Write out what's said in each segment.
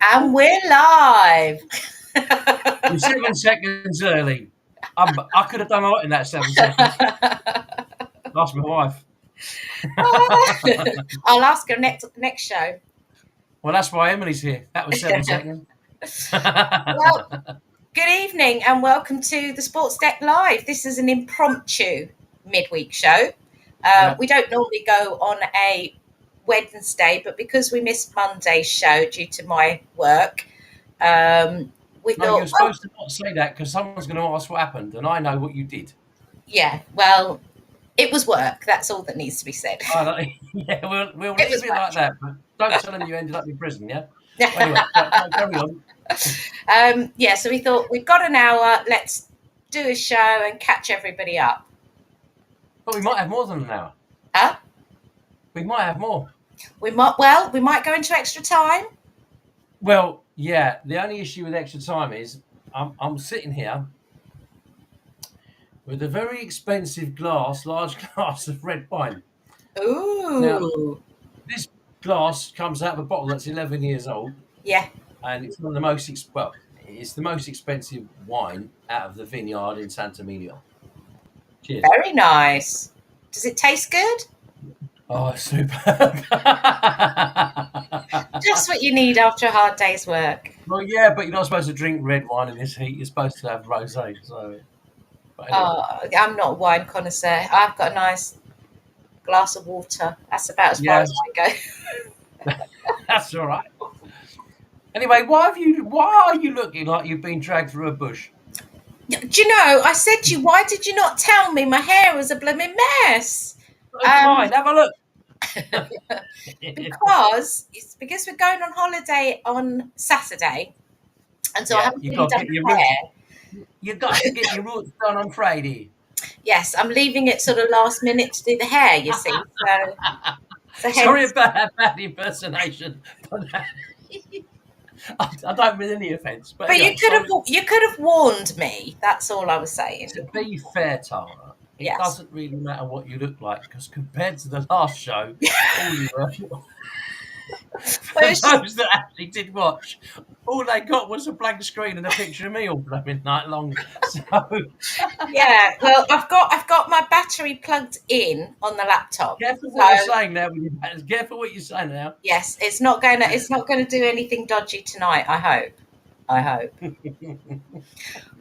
And we're live. You're 7 seconds early. I could have done a lot in that 7 seconds. Ask my wife. I'll ask her next show. Well, that's why Emily's here. That was 7 seconds. Well, good evening and welcome to the Sports Deck Live. This is an impromptu midweek show. We don't normally go on a Wednesday, but because we missed Monday's show due to my work, we thought... You're supposed to not say that because someone's going to ask what happened, and I know what you did. Yeah, well, it was work. That's all that needs to be said. Yeah, we'll leave it like that, but don't tell them you ended up in prison, yeah? Anyway, carry on. So we thought, we've got an hour, let's do a show and catch everybody up. But we might have more than an hour. Huh? We might have more. We might go into extra time. Well, yeah, the only issue with extra time is I'm sitting here with a very expensive large glass of red wine. Ooh. Now, this glass comes out of a bottle that's 11 years old. Yeah. And it's one of the most, it's the most expensive wine out of the vineyard in Santa Emilia. Cheers. Very nice. Does it taste good? Oh, superb. Just what you need after a hard day's work. Well, yeah, but you're not supposed to drink red wine in this heat. You're supposed to have rosé. So. Anyway. I'm not a wine connoisseur. I've got a nice glass of water. That's about as far as I go. That's all right. Anyway, why are you looking like you've been dragged through a bush? Do you know, I said to you, why did you not tell me my hair was a blooming mess? Fine, have a look. because we're going on holiday on Saturday, and so I haven't really done hair. You've got to get your roots done on Friday. Yes, I'm leaving it sort of last minute to do the hair, you see. So sorry about that bad impersonation. I don't mean any offence. But anyway, you could have warned me. That's all I was saying. To be fair, Tara, it doesn't really matter what you look like because compared to the last show, all you were... For those that actually did watch, all they got was a blank screen and a picture of me all blooming night long. So yeah, well, I've got my battery plugged in on the laptop. Careful what you're saying now. Careful what you're saying now. Yes, it's not going to do anything dodgy tonight. I hope.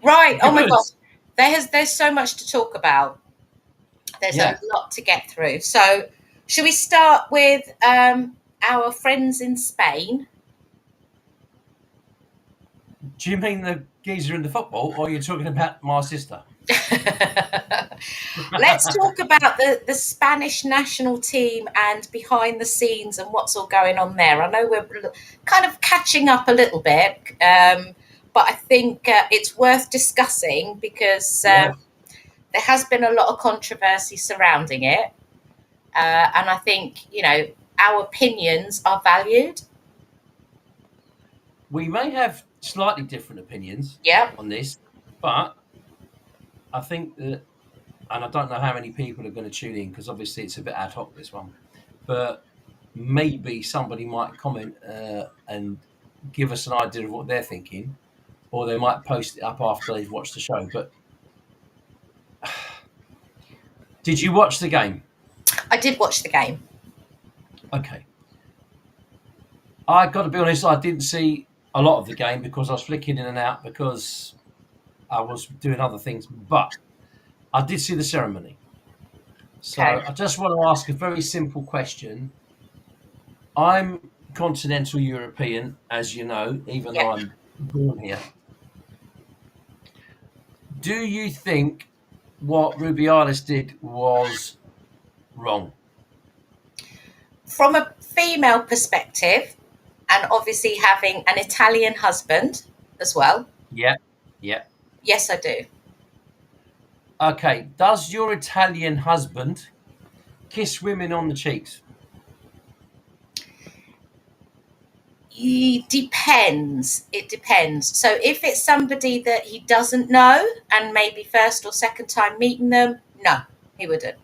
Right. Oh my God, there's so much to talk about. There's a lot to get through. So, should we start with our friends in Spain? Do you mean the geezer in the football, or are you talking about my sister? Let's talk about the Spanish national team and behind the scenes and what's all going on there. I know we're kind of catching up a little bit, but I think it's worth discussing because there has been a lot of controversy surrounding it. And I think, our opinions are valued. We may have slightly different opinions on this, but I think that, and I don't know how many people are going to tune in because obviously it's a bit ad hoc, this one, but maybe somebody might comment and give us an idea of what they're thinking, or they might post it up after they've watched the show. But did you watch the game? I did watch the game. Okay. I got to be honest, I didn't see a lot of the game because I was flicking in and out because I was doing other things, but I did see the ceremony. So I just want to ask a very simple question. I'm continental European, as you know, even though I'm born here. Do you think what Rubiales did was wrong? From a female perspective, and obviously having an Italian husband as well. Yeah. Yes, I do. Okay. Does your Italian husband kiss women on the cheeks? It depends. So if it's somebody that he doesn't know and maybe first or second time meeting them, no, he wouldn't.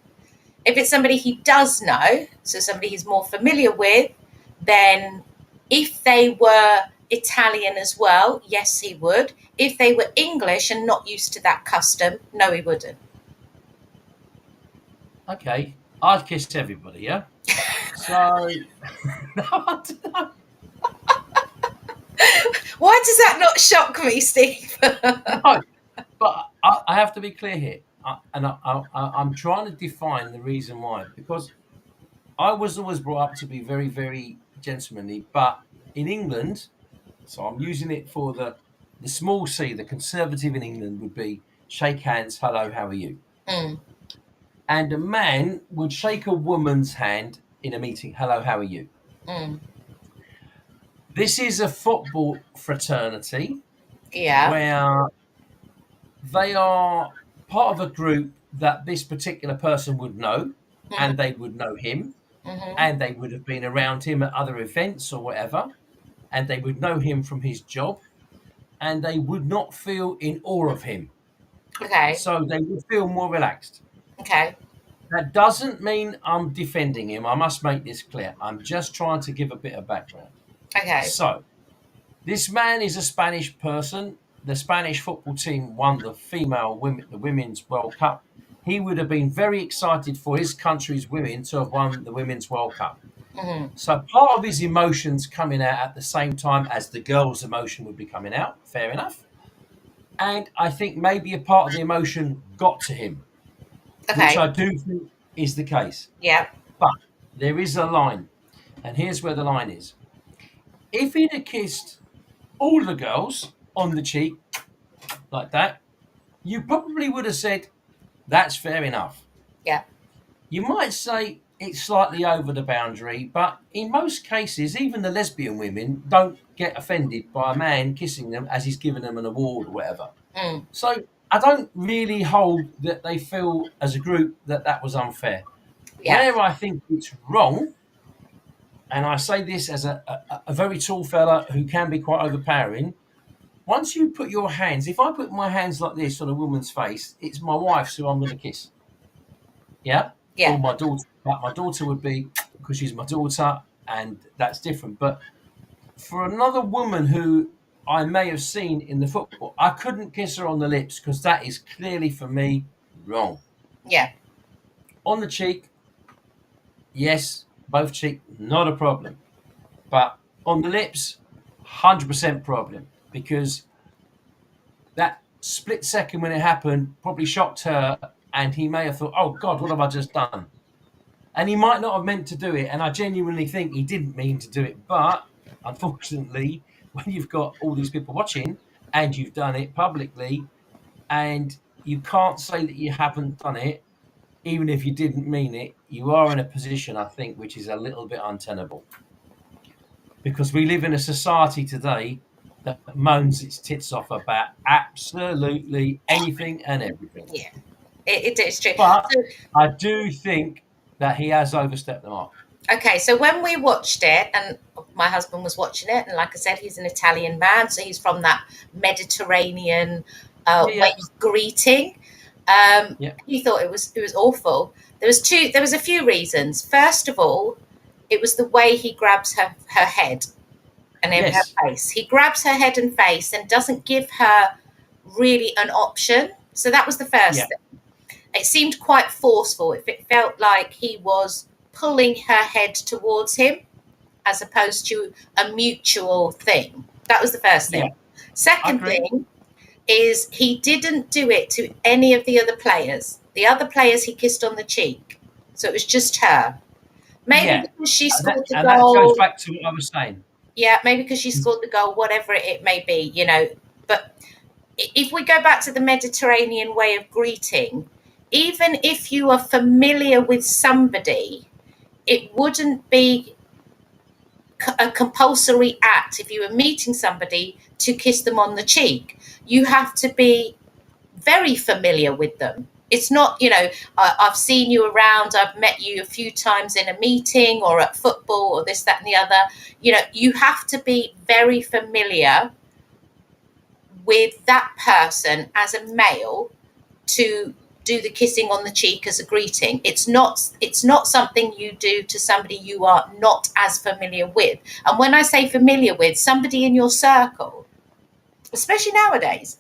If it's somebody he does know, so somebody he's more familiar with, then if they were Italian as well, yes, he would. If they were English and not used to that custom, no, he wouldn't. Okay, I'd kiss everybody, yeah? So, no, I don't know. Why does that not shock me, Steve? No, but I have to be clear here. I'm trying to define the reason why, because I was always brought up to be very, very gentlemanly, but in England, so I'm using it for the small c, the conservative in England would be shake hands, hello, how are you? Mm, And a man would shake a woman's hand in a meeting, hello, how are you? mm, This is a football fraternity yeah. where they are part of a group that this particular person would know, Mm-hmm, and they would know him, mm-hmm, and they would have been around him at other events or whatever, and they would know him from his job, and they would not feel in awe of him. okay. So they would feel more relaxed. Okay. That doesn't mean I'm defending him. I must make this clear. I'm just trying to give a bit of background. Okay. So, this man is a Spanish person. The Spanish football team won the Women's World Cup. He would have been very excited for his country's women to have won the Women's World Cup. Mm-hmm. So part of his emotions coming out at the same time as the girl's emotion would be coming out. Fair enough. And I think maybe a part of the emotion got to him, which Okay. I do think is the case. Yeah. But there is a line, and here's where the line is. If he'd have kissed all the girls on the cheek like that, you probably would have said, that's fair enough. Yeah. You might say it's slightly over the boundary, but in most cases, even the lesbian women don't get offended by a man kissing them as he's giving them an award or whatever. Mm, So I don't really hold that they feel as a group that that was unfair. yeah. Where I think it's wrong, and I say this as a very tall fella who can be quite overpowering, once you put your hands, if I put my hands like this on a woman's face, it's my wife's who I'm going to kiss. Yeah? Yeah. Or my daughter. But my daughter would be, because she's my daughter, and that's different. But for another woman who I may have seen in the football, I couldn't kiss her on the lips because that is clearly for me wrong. Yeah. On the cheek, yes, both cheek, not a problem. But on the lips, 100% problem, because that split second when it happened probably shocked her, and he may have thought, oh God, what have I just done? And he might not have meant to do it, and I genuinely think he didn't mean to do it. But unfortunately, when you've got all these people watching and you've done it publicly, and you can't say that you haven't done it, even if you didn't mean it, you are in a position, I think, which is a little bit untenable. Because we live in a society today that moans its tits off about absolutely anything and everything. Yeah. It is true. But So, I do think that he has overstepped the mark. okay, so when we watched it, and my husband was watching it, and like I said, he's an Italian man, so he's from that Mediterranean Yeah. way of greeting. Yeah. He thought it was awful. There was a few reasons. First of all, it was the way he grabs her head and in Yes. her face. He grabs her head and face and doesn't give her really an option. So that was the first Yeah. thing. It seemed quite forceful. It felt like he was pulling her head towards him as opposed to a mutual thing. That was the first thing. Yeah. Second Agree. thing is he didn't do it to any of the other players. The other players he kissed on the cheek. So it was just her. Maybe Yeah. because she And scored the that goal. goes back to what I was saying. Yeah, maybe because she scored the goal, whatever it may be, you know. But if we go back to the Mediterranean way of greeting, even if you are familiar with somebody, it wouldn't be a compulsory act if you were meeting somebody to kiss them on the cheek. You have to be very familiar with them. It's not, you know, I've seen you around, I've met you a few times in a meeting or at football or this, that, and the other. You know, you have to be very familiar with that person as a male to do the kissing on the cheek as a greeting. It's not something you do to somebody you are not as familiar with. And when I say familiar with, somebody in your circle, especially nowadays,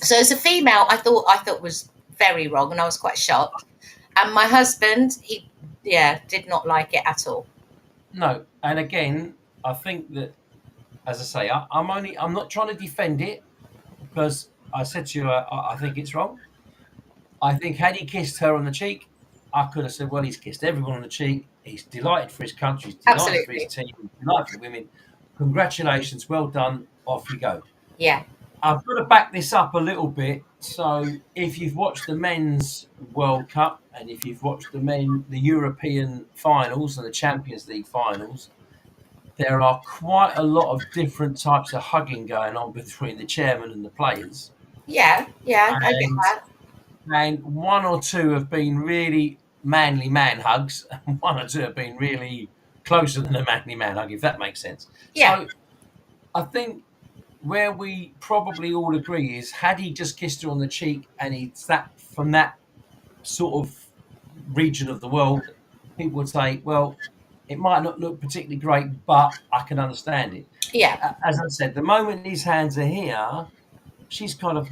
So as a female, I thought was very wrong, and I was quite shocked. And my husband, he did not like it at all. No, and again, I think that, as I say, I'm not trying to defend it, because I said to you, I think it's wrong. I think had he kissed her on the cheek, I could have said, well, he's kissed everyone on the cheek. He's delighted for his country. He's delighted for his Absolutely. team. He's delighted for women. Congratulations, well done. Off you go. Yeah. I've got to back this up a little bit. So, if you've watched the men's World Cup, and if you've watched the European finals and the Champions League finals, there are quite a lot of different types of hugging going on between the chairman and the players. Yeah. Yeah. I get And that. and one or two have been really manly man hugs, and one or two have been really closer than a manly man hug, if that makes sense. Yeah. So I think where we probably all agree is, had he just kissed her on the cheek, and it's that from that sort of region of the world, people would say, well, it might not look particularly great, but I can understand it. Yeah. As I said, the moment his hands are here, she's kind of,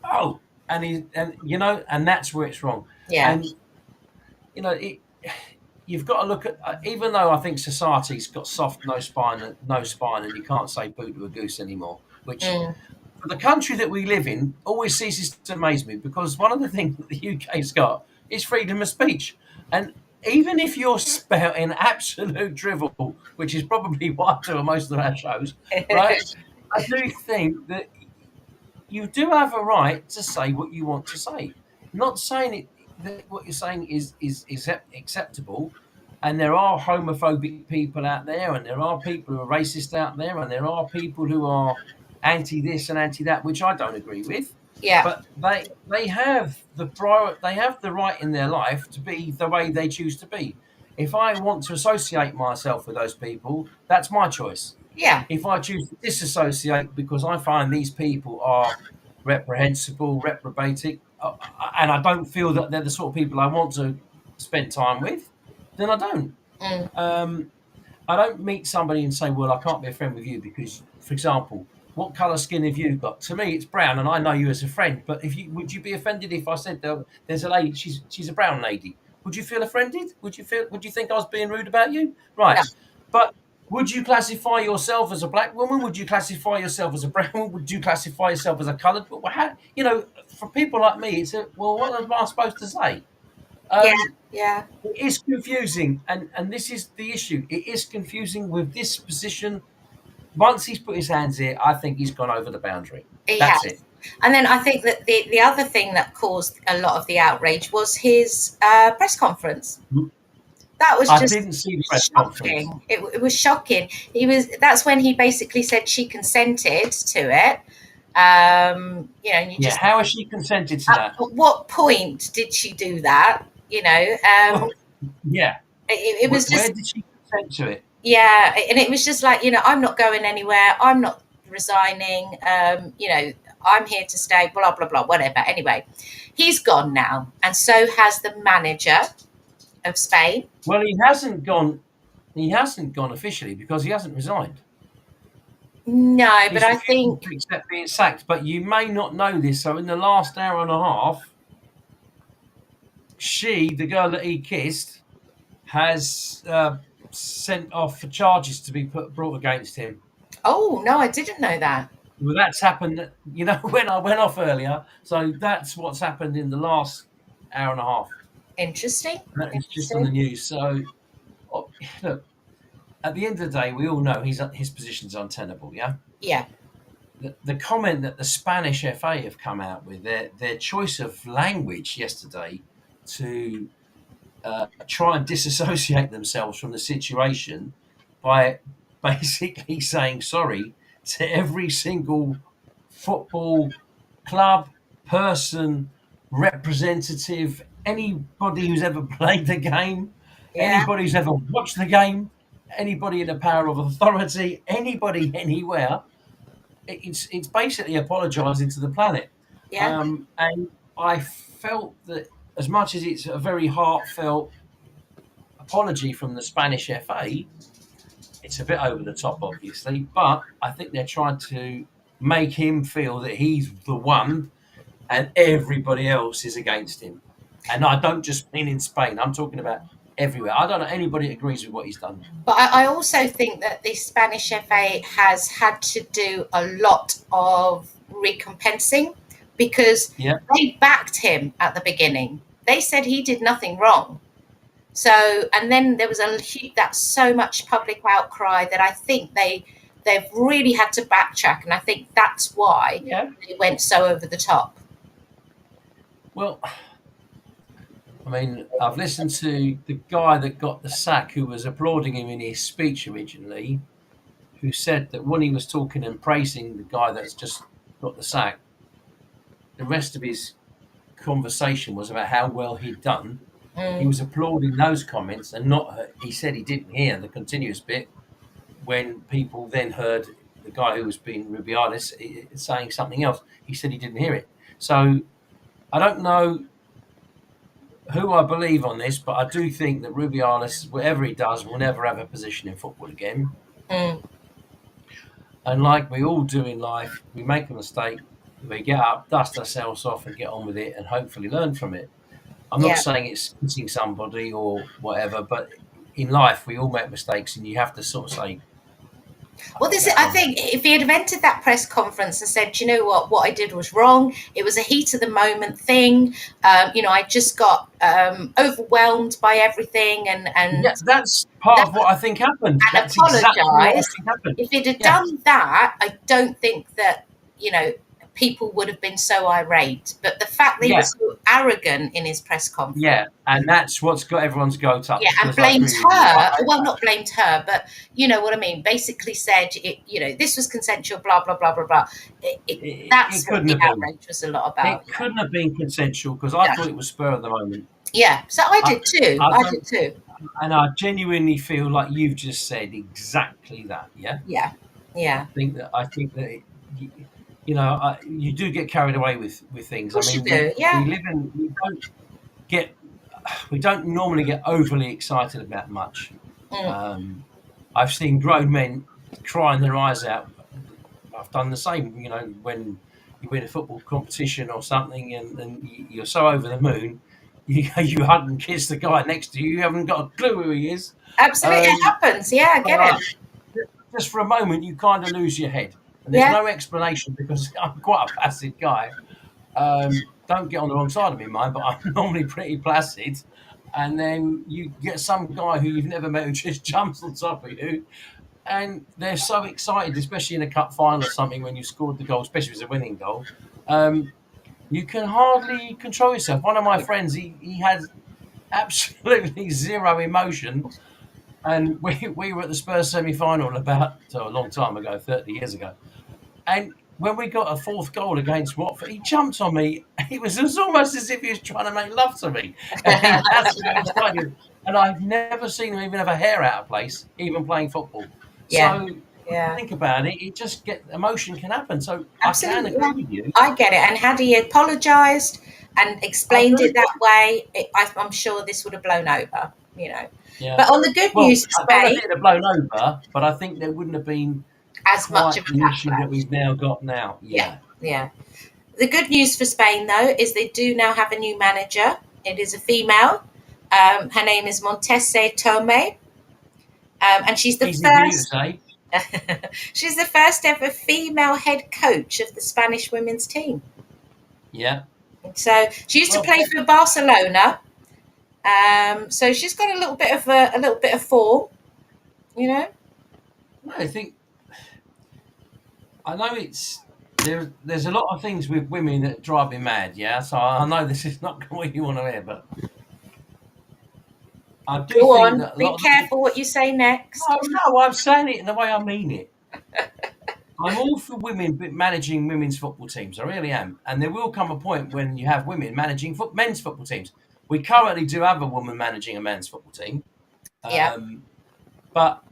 oh, and that's where it's wrong. Yeah. And you've got to look at, even though I think society's got soft no spine, and you can't say boo to a goose anymore, which Mm. for the country that we live in always ceases to amaze me, because one of the things that the UK's got is freedom of speech. And even if you're spouting absolute drivel, which is probably what I do on most of our shows, right? I do think that you do have a right to say what you want to say. Not saying that what you're saying is acceptable, and there are homophobic people out there, and there are people who are racist out there, and there are people who are anti this and anti that, which I don't agree with. Yeah. But they have the right in their life to be the way they choose to be. If I want to associate myself with those people, that's my choice. Yeah. If I choose to disassociate because I find these people are reprehensible, reprobating, and I don't feel that they're the sort of people I want to spend time with, then I don't. Mm. I don't meet somebody and say, well, I can't be a friend with you because, for example, what colour skin have you got? To me, it's brown, and I know you as a friend. But would you be offended if I said there's a lady, she's a brown lady? Would you feel offended? Would you think I was being rude about you? Right. No. But would you classify yourself as a black woman? Would you classify yourself as a brown woman? Would you classify yourself as a coloured woman? For people like me, it's what am I supposed to say? Yeah. It is confusing, and this is the issue. It is confusing with this position. Once he's put his hands here, I think he's gone over the boundary. That's it. And then I think that the other thing that caused a lot of the outrage was his press conference. That was I just didn't see the press conference. shocking. It was shocking. That's when he basically said she consented to it. And you just, how has she consented to that? At what point did she do that? Yeah. It was just, where did she consent to it? yeah, and it was just like, I'm not going anywhere. I'm not resigning. I'm here to stay, blah, blah, blah, whatever. Anyway, he's gone now. And so has the manager of Spain. Well, he hasn't gone officially because he hasn't resigned. No, but I He's think, to accept being sacked. But you may not know this. So in the last hour and a half, the girl that he kissed, has sent off for charges to be brought against him. oh, no, I didn't know that. Well, that's happened, when I went off earlier. So that's what's happened in the last hour and a half. Interesting. That is just on the news. So, look, at the end of the day, we all know his position's untenable, yeah? Yeah. The comment that the Spanish FA have come out with, their choice of language yesterday to try and disassociate themselves from the situation by basically saying sorry to every single football club, person, representative, anybody who's ever played the game, anybody who's ever watched the game, anybody in a power of authority, anybody anywhere. It's basically apologising to the planet. Yeah. And I felt that as much as it's a very heartfelt apology from the Spanish FA, it's a bit over the top, obviously, but I think they're trying to make him feel that he's the one and everybody else is against him. And I don't just mean in Spain, I'm talking about everywhere. I don't know anybody that agrees with what he's done. But I also think that the Spanish FA has had to do a lot of recompensing because Yeah. they backed him at the beginning. They said he did nothing wrong. So, and then there was that's so much public outcry that I think they've really had to backtrack, and I think that's why Yeah. they went so over the top. Well, I mean, I've listened to the guy that got the sack who was applauding him in his speech originally, who said that when he was talking and praising the guy that's just got the sack, the rest of his conversation was about how well he'd done. He was applauding those comments and not, he said he didn't hear the continuous bit when people then heard the guy who was being Rubiales saying something else. He said he didn't hear it. So I don't know who I believe on this, but I do think that Rubiales, whatever he does, will never have a position in football again. Mm. And like we all do in life, we make a mistake, we get up, dust ourselves off, and get on with it, and hopefully learn from it. I'm not Yeah. saying it's hitting somebody or whatever, but in life we all make mistakes, and you have to sort of say, Well, I think if he had entered that press conference and said, "You know what I did was wrong. It was a heat of the moment thing. I just got overwhelmed by everything, and yeah, that's part of what I think happened. and That's exactly what I apologised." think happened. If he'd have Yeah, done that, I don't think that people would have been so irate. But the fact that he yeah, was so arrogant in his press conference. yeah, and that's what's got everyone's goat up. Yeah, and Because I blamed agree with you. her. Well, not blamed her, but you know what I mean. Basically said, this was consensual. Blah blah blah blah blah. That's It what couldn't the have been. outrage was a lot about. It couldn't have been consensual because I thought it was spur of the moment. Yeah, so I did too. I I don't, did too. and I genuinely feel like you've just said exactly that. Yeah, Yeah, yeah. I think that you do get carried away with things. Of I course you mean, do. Yeah. get we don't normally get overly excited about much. Mm. I've seen grown men crying their eyes out. I've done the same. When you win a football competition or something, and you're so over the moon, you hug and kiss the guy next to you. You haven't got a clue who he is. Absolutely, it happens. Yeah, I get it. Just for a moment, you kind of lose your head, and there's Yeah. no explanation because I'm quite a placid guy. Don't get on the wrong side of me, mind, but I'm normally pretty placid. And then you get some guy who you've never met who just jumps on top of you, and they're so excited, especially in a cup final or something when you scored the goal, especially if it's a winning goal. You can hardly control yourself. One of my friends, he had absolutely zero emotion, and we were at the Spurs semi-final a long time ago, 30 years ago, and when we got a fourth goal against Watford, he jumped on me. It was almost as if he was trying to make love to me. And he absolutely excited. And I've never seen him even have a hair out of place, even playing football. Yeah. So Yeah. think about it. It just emotion can happen. So Absolutely. I can agree with you. I get it. And had he apologised and explained it that way, I'm sure this would have blown over. Yeah. But on the good Well, news for I don't know Spain, if it would have blown over, but I think there wouldn't have been as much quite of a the issue that backlash. we've now got now. Yeah. Yeah. The good news for Spain, though, is they do now have a new manager. It is a female. Her name is Montese Tome. And she's the Easy for you to first. say. She's the first ever female head coach of the Spanish women's team. Yeah. So she used to play for Barcelona. So she's got a little bit of form, I know there's a lot of things with women that drive me mad, yeah. So I know this is not what you want to hear, but I do Go think on. that Be careful what you say next. No, I'm saying it in the way I mean it. I'm all for women managing women's football teams. I really am, and there will come a point when you have women managing men's football teams. We currently do have a woman managing a men's football team, Yeah. But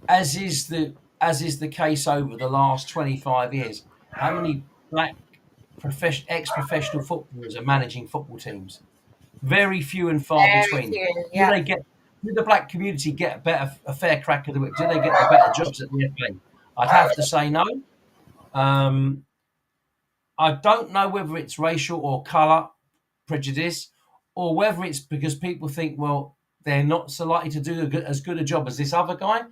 as is the case over the last 25 years, how many black ex-professional footballers are managing football teams. Very few and far Very between. few. Do Yeah. they get? Do the black community get a fair crack of the whip? Do they get the better jobs at the FA? I'd have to say no. Um, I don't know whether it's racial or colour prejudice, or whether it's because people think, well, they're not so likely to do as good a job as this other guy.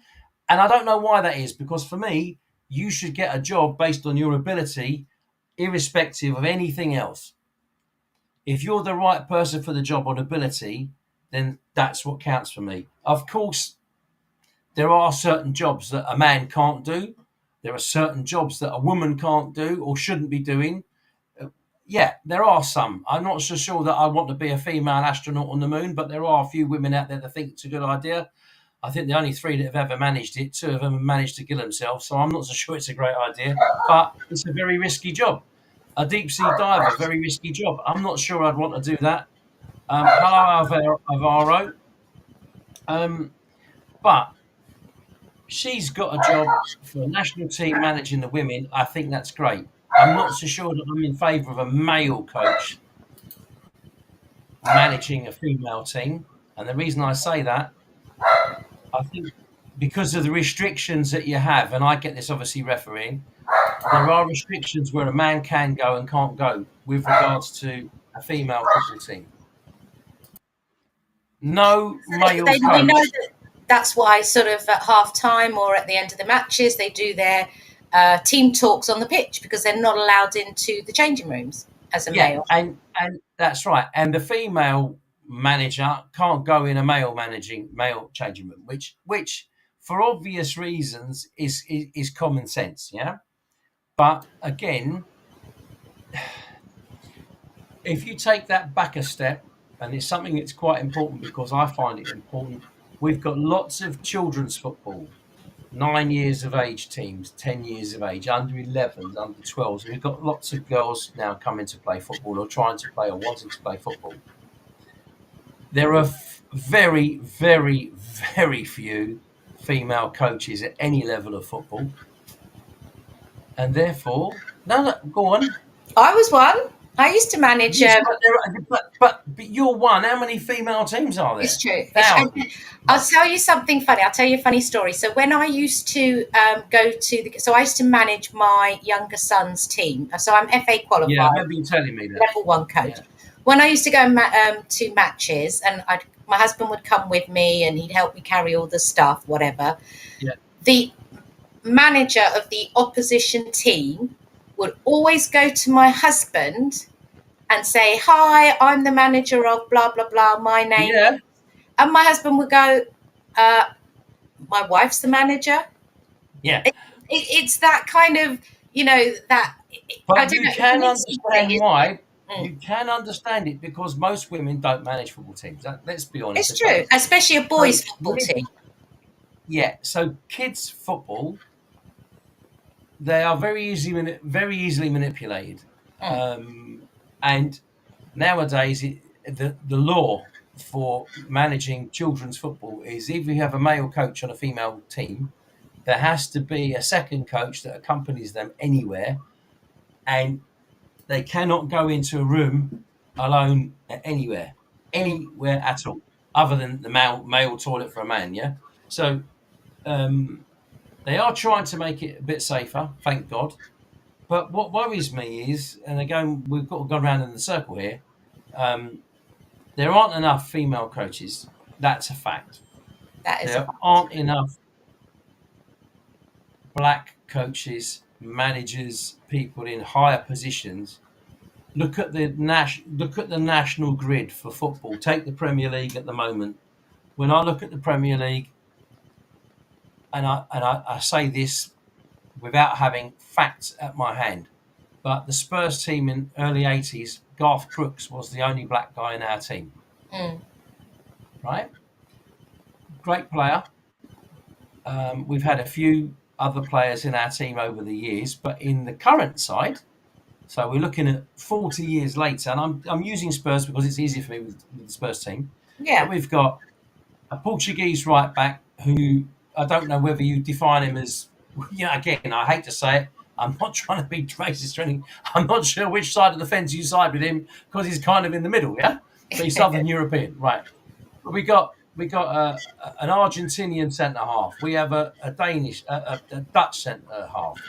And I don't know why that is, because for me, you should get a job based on your ability, irrespective of anything else. If you're the right person for the job on ability, then that's what counts for me. Of course, there are certain jobs that a man can't do. There are certain jobs that a woman can't do or shouldn't be doing. Yeah, there are some. I'm not so sure that I want to be a female astronaut on the moon, but there are a few women out there that think it's a good idea. I think the only 3 that have ever managed it, 2 of them have managed to kill themselves, so I'm not so sure it's a great idea. But it's a very risky job. A deep sea diver, very risky job. I'm not sure I'd want to do that. Hello, Alvaro. But she's got a job for a national team managing the women. I think that's great. I'm not so sure that I'm in favour of a male coach managing a female team. And the reason I say that, I think because of the restrictions that you have, and I get this obviously refereeing, there are restrictions where a man can go and can't go with regards to a female football team. No male We know coach. that that's why, sort of at half time or at the end of the matches, they do their team talks on the pitch because they're not allowed into the changing rooms as a Yeah, male. and that's right. And the female manager can't go in a male changing room, which for obvious reasons is common sense. Yeah, but again, if you take that back a step, and it's something that's quite important because I find it important. We've got lots of children's football, 9 years of age teams, 10 years of age, under 11s, under 12s. We've got lots of girls now coming to play football or trying to play or wanting to play football. There are very, very, very few female coaches at any level of football. And therefore, no, go on. I was one. I used to manage. Yes, but you're one. How many female teams are there? It's true. Thousands. I'll tell you something funny. I'll tell you a funny story. So when I used to I used to manage my younger son's team. So I'm FA qualified. Yeah, I remember you telling me that. Level 1 coach. Yeah. When I used to go to matches, and my husband would come with me, and he'd help me carry all the stuff, whatever. Yeah. The manager of the opposition team would always go to my husband and say, "Hi, I'm the manager of blah blah blah. My name." Yeah. And my husband would go, "My wife's the manager." Yeah. It's that kind of, that. But you can understand why. You can understand it because most women don't manage football teams. Let's be honest. It's true, especially a boys' football team. Yeah. So kids' football, they are very easily manipulated. And nowadays, the law for managing children's football is if you have a male coach on a female team, there has to be a second coach that accompanies them anywhere, and they cannot go into a room alone anywhere at all, other than the male toilet for a man. Yeah, so they are trying to make it a bit safer, thank God. But what worries me is, and again, we've got to go around in the circle here. There aren't enough female coaches. That's a fact. There aren't enough black coaches, managers, people in higher positions. Look at the national grid for football. Take the Premier League at the moment. When I look at the Premier League, and I say this without having facts at my hand, but the Spurs team in early 80s, Garth Crooks was the only black guy in our team. Right? Great player. We've had a few other players in our team over the years, but in the current side, so we're looking at 40 years later, and I'm using Spurs because it's easier for me with the Spurs team. Yeah. But we've got a Portuguese right back who I don't know whether you define him as, again, I hate to say it, I'm not trying to be racist or anything. I'm not sure which side of the fence you side with him because he's kind of in the middle, yeah. But he's Southern European, right? But we got an Argentinian centre half. We have a Danish, a Dutch centre half.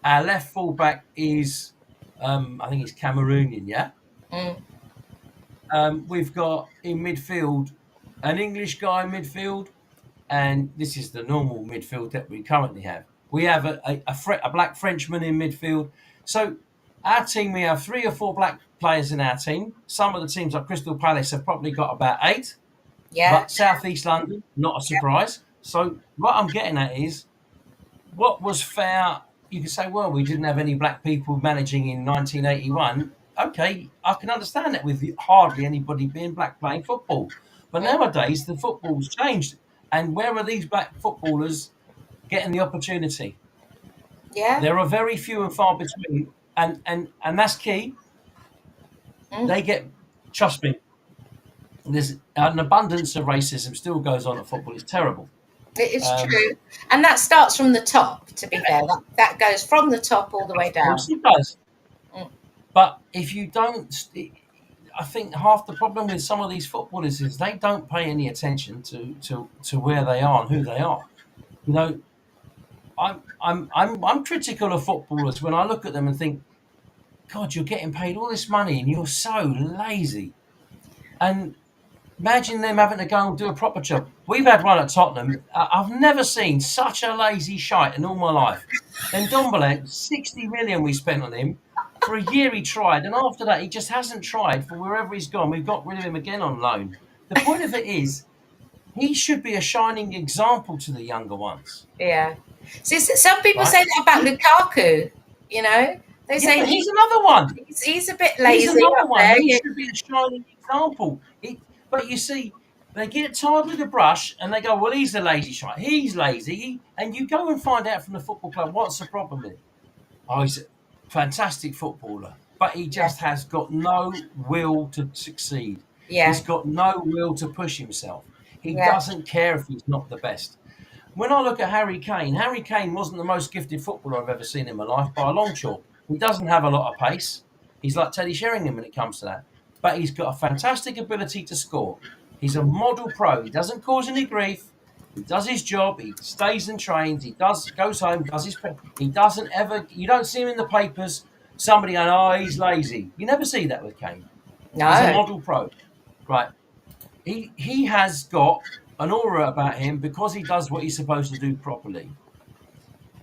Our left fullback is, I think he's Cameroonian, yeah. Mm. We've got in midfield an English guy in midfield, and this is the normal midfield that we currently have. We have a black Frenchman in midfield. So our team, we have 3 or 4 black players in our team. Some of the teams like Crystal Palace have probably got about 8, Yeah. but South East London, not a surprise. So what I'm getting at is, what was fair? You can say, well, we didn't have any black people managing in 1981. Okay, I can understand that with hardly anybody being black playing football. But nowadays, the football's changed. And where are these black footballers getting the opportunity? Yeah. There are very few and far between. And that's key. Mm. They get, trust me, there's an abundance of racism still goes on at football. It's terrible. It is true. And that starts from the top, to be fair. That goes from the top all the way down. Of course it does. Mm. But if you don't, I think half the problem with some of these footballers is they don't pay any attention to where they are and who they are. You know, I'm critical of footballers when I look at them and think, God, you're getting paid all this money and you're so lazy. And imagine them having to go and do a proper job. We've had one at Tottenham. I've never seen such a lazy shite in all my life. Then Ndombele, 60 million we spent on him. For a year he tried, and after that he just hasn't tried for wherever he's gone. We've got rid of him again on loan. The point of it is, he should be a shining example to the younger ones. Yeah. See, some people Right. say that about Lukaku, you know? They say but he's another one. he's a bit lazy. He's another up one. there. He should be a shining example. But you see, they get tired with the brush and they go, well, he's a lazy shite. He's lazy. And you go and find out from the football club, what's the problem with him? Oh, he's a fantastic footballer, but he just has got no will to succeed. Yeah. He's got no will to push himself. He Yeah. doesn't care if he's not the best. When I look at Harry Kane wasn't the most gifted footballer I've ever seen in my life by a long chalk. He doesn't have a lot of pace. He's like Teddy Sheringham when it comes to that. But he's got a fantastic ability to score. He's a model pro. He doesn't cause any grief. He does his job. He stays and trains. He goes home, does his. He doesn't ever. You don't see him in the papers. Somebody going, oh, he's lazy. You never see that with Kane. No. He's a model pro, right? He has got an aura about him because he does what he's supposed to do properly.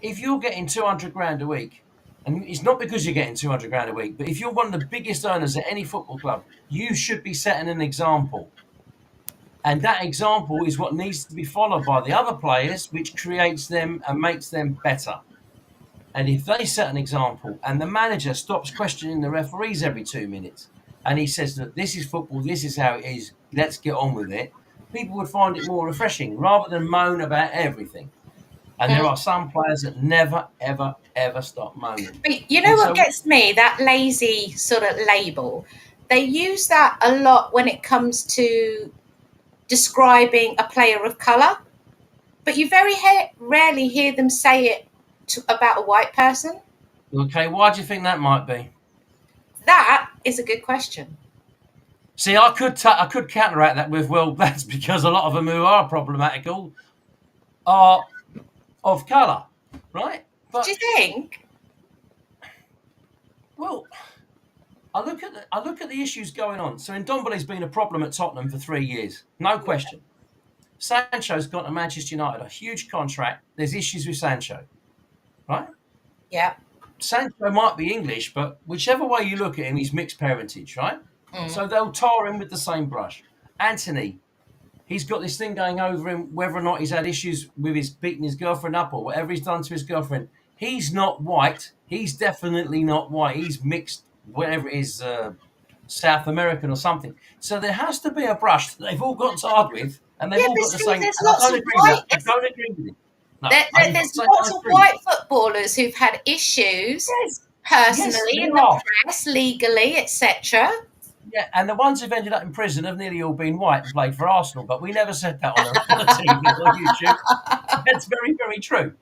If you're getting 200 grand a week, and it's not because you're getting 200 grand a week, but if you're one of the biggest earners at any football club, you should be setting an example. And that example is what needs to be followed by the other players, which creates them and makes them better. And if they set an example and the manager stops questioning the referees every 2 minutes and he says that this is football, this is how it is, let's get on with it, people would find it more refreshing rather than moan about everything. And there are some players that never, ever, ever stop moaning. But you know what gets me? That lazy sort of label. They use that a lot when it comes to describing a player of colour. But you very rarely hear them say it about a white person. Okay, why do you think that might be? That is a good question. See, I could counteract that with, well, that's because a lot of them who are problematical are of colour, right? But, do you think? Well, I look at the issues going on. So Ndombele's been a problem at Tottenham for 3 years, no question. Sancho's gone to Manchester United, a huge contract. There's issues with Sancho, right? Yeah. Sancho might be English, but whichever way you look at him, he's mixed parentage, right? So they'll tar him with the same brush. Anthony, he's got this thing going over him, whether or not he's had issues with his beating his girlfriend up or whatever he's done to his girlfriend. He's not white. He's definitely not white. He's mixed, whatever it is, South American or something. So there has to be a brush that they've all got tarred with, and they've all got the same. There's lots of white. I don't agree with it. No, there's lots of white footballers who've had issues personally in the press, legally, etc. Yeah, and the ones who've ended up in prison have nearly all been white and played for Arsenal, but we never said that on the TV or YouTube. That's very, very true.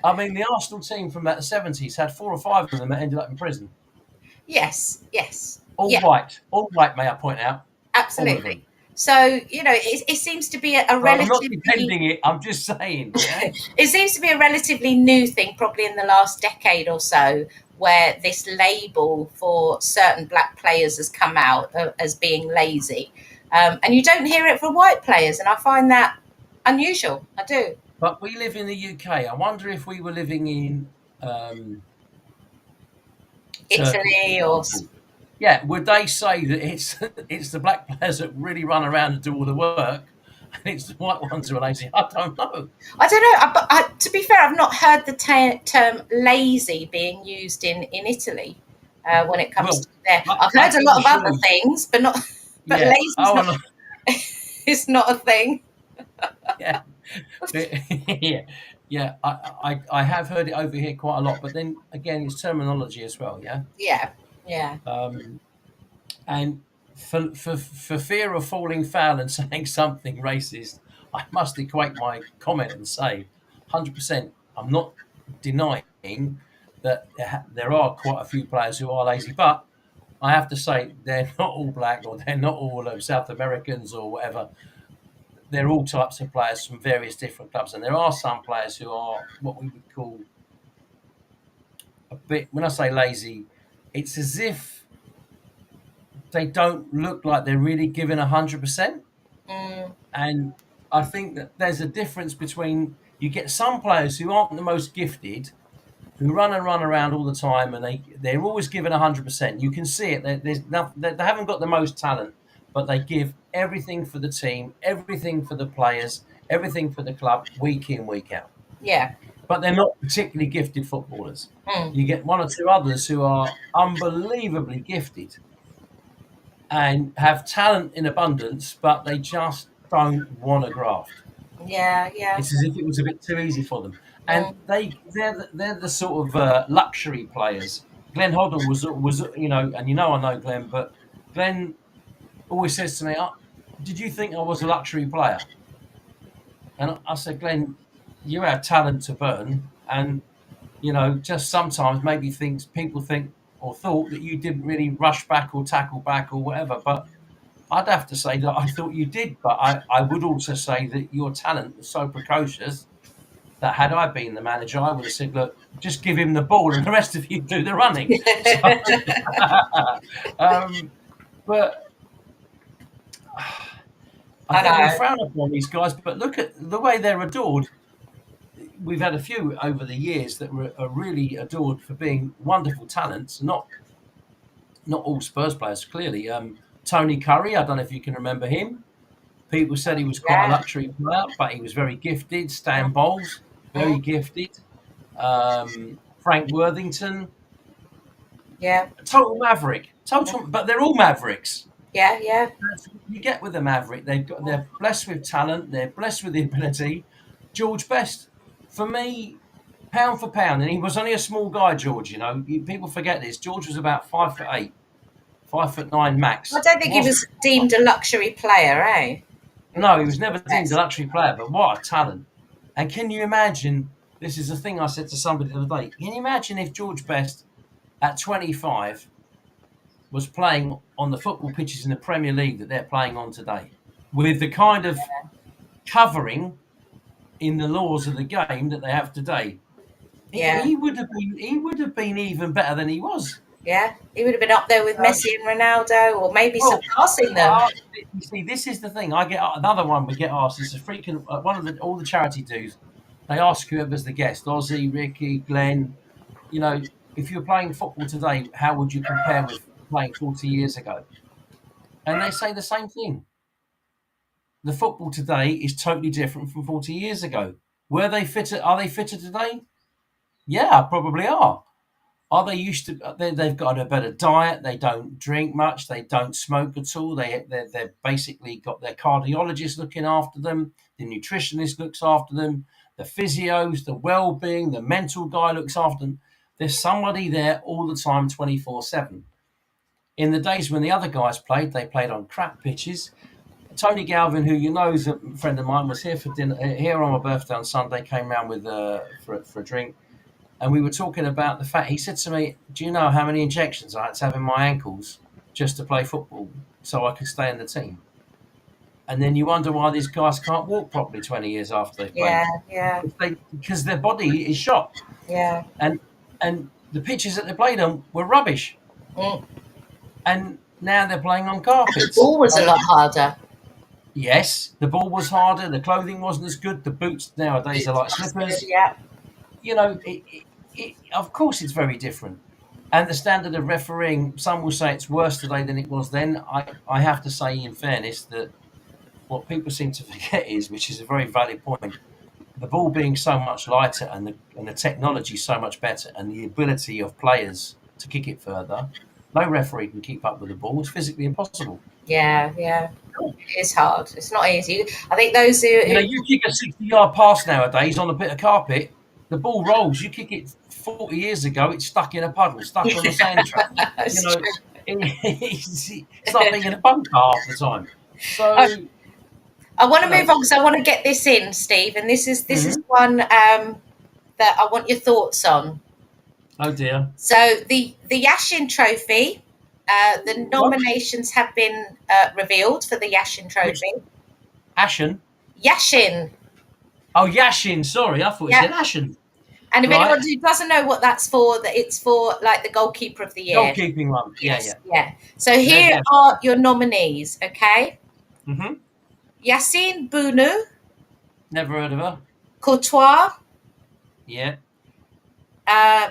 I mean, the Arsenal team from that 70s had 4 or 5 of them that ended up in prison. Yes, yes, All yeah, white. All white, may I point out. All of absolutely. them. So, it seems to be a But I'm not relatively defending it. I'm just saying, yeah? it seems to be a relatively new thing, probably in the last decade or so, where this label for certain black players has come out as being lazy, and you don't hear it for white players, and I find that unusual. I do. But we live in the UK. I wonder if we were living in Turkey, for Italy or example. Yeah, would they say that it's it's the black players that really run around and do all the work, and it's the white ones who are lazy? I don't know. I don't know. But to be fair, I've not heard the term lazy being used in Italy when it comes Well, to there. I've I heard a can lot of assure other you. things, but not. But Yeah. lazy's Oh, not. and It's not a thing. yeah, yeah, yeah. I have heard it over here quite a lot, but then again, it's terminology as well. Yeah. Yeah, yeah, Um, and for fear of falling foul and saying something racist, I must equate my comment and say, 100%. I'm not denying that there are quite a few players who are lazy, but I have to say they're not all black or they're not all South Americans or whatever. They're all types of players from various different clubs, and there are some players who are what we would call a bit. When I say lazy, it's as if they don't look like they're really giving 100%. mm, And I think that there's a difference between you get some players who aren't the most gifted, who run and run around all the time, and they're always giving 100%. You can see it. They haven't got the most talent, but they give everything for the team, everything for the players, everything for the club, week in, week out. yeah, But they're not particularly gifted footballers. mm, You get one or two others who are unbelievably gifted and have talent in abundance, but they just don't want to graft. yeah, yeah, It's as if it was a bit too easy for them, and mm, they're the sort of luxury players. Glenn Hoddle was and I know Glenn, but Glenn always says to me, oh, "Did you think I was a luxury player?" And I said, "Glenn, you have talent to burn, and just sometimes maybe people think or thought that you didn't really rush back or tackle back or whatever, but." I'd have to say that I thought you did, but I would also say that your talent was so precocious that had I been the manager, I would have said, look, just give him the ball and the rest of you do the running. So, but I I think we know. frown upon these guys, but look at the way they're adored. We've had a few over the years that are really adored for being wonderful talents, not all Spurs players, clearly. Tony Curry, I don't know if you can remember him. People said he was quite a Yeah, luxury player, but he was very gifted. Stan Bowles, mm, very gifted. Frank Worthington, yeah, total maverick. Total, but they're all mavericks. yeah, yeah, That's what you get with a maverick. They're blessed with talent. They're blessed with the ability. George Best, for me, pound for pound, and he was only a small guy. George, people forget this. George was about 5'8", 5'9" I max. don't think he was deemed a luxury player, eh? No, he was never deemed a Yes. luxury player, but what a talent. And can you imagine? This is the thing I said to somebody the other day. Can you imagine if George Best at 25 was playing on the football pitches in the Premier League that they're playing on today, with the kind of covering in the laws of the game that they have today? Yeah, He would have been even better than he was. yeah. He would have been up there with Uh, Messi and Ronaldo, or maybe well, surpassing them. you see, this is the thing. I get another one. We get asked. It's a freaking one of all the charity dues. They ask whoever's the guest, Ozzy, Ricky, Glenn. If you're playing football today, how would you compare with playing 40 years ago? And they say the same thing. The football today is totally different from 40 years ago. Were they fitter? Are they fitter today? Yeah, probably are. Are they used to? They've got a better diet. They don't drink much. They don't smoke at all. They're basically got their cardiologist looking after them. The nutritionist looks after them. The physios, the well-being, the mental guy looks after them. There's somebody there all the time, 24/7. In the days when the other guys played, they played on crap pitches. Tony Galvin, who you know is a friend of mine, was here for dinner here on my birthday on Sunday. Came round with for a drink, and we were talking about the fact. He said to me, "Do you know how many injections I had to have in my ankles just to play football so I could stay in the team?" And then you wonder why these guys can't walk properly 20 years after they've played. Yeah. Because their body is shot. Yeah. And the pitches that they played on were rubbish. Mm. And now they're playing on The carpets. ball was a lot harder. Yes, the ball was harder. The clothing wasn't as good. The boots nowadays are like slippers. Yeah. You know, of course it's very different. And the standard of refereeing, some will say it's worse today than it was then. I have to say, in fairness, that what people seem to forget is, which is a very valid point, the ball being so much lighter and the technology so much better and the ability of players to kick it further, no referee can keep up with the ball. It's physically impossible. Yeah. It's hard. It's not easy. I think those who You kick a 60-yard pass nowadays on a bit of carpet, the ball rolls. You kick it 40 years ago, it's stuck in a puddle, stuck on a sand trap. It's like being in a bunker half the time. So I want to move on because I want to get this in, Steve, and this is one that I want your thoughts on. Oh dear. So the Yashin Trophy, the nominations have been revealed for the Yashin Trophy. Ashen? Yashin. Oh, Yashin. Sorry, I thought you said Ashen. And if anyone who doesn't know what that's for, that it's for like the goalkeeper of the year. Goalkeeping one. Yeah. So here are your nominees. Okay. Mm-hmm. Yassine Bounou. Never heard of her. Courtois. Yeah.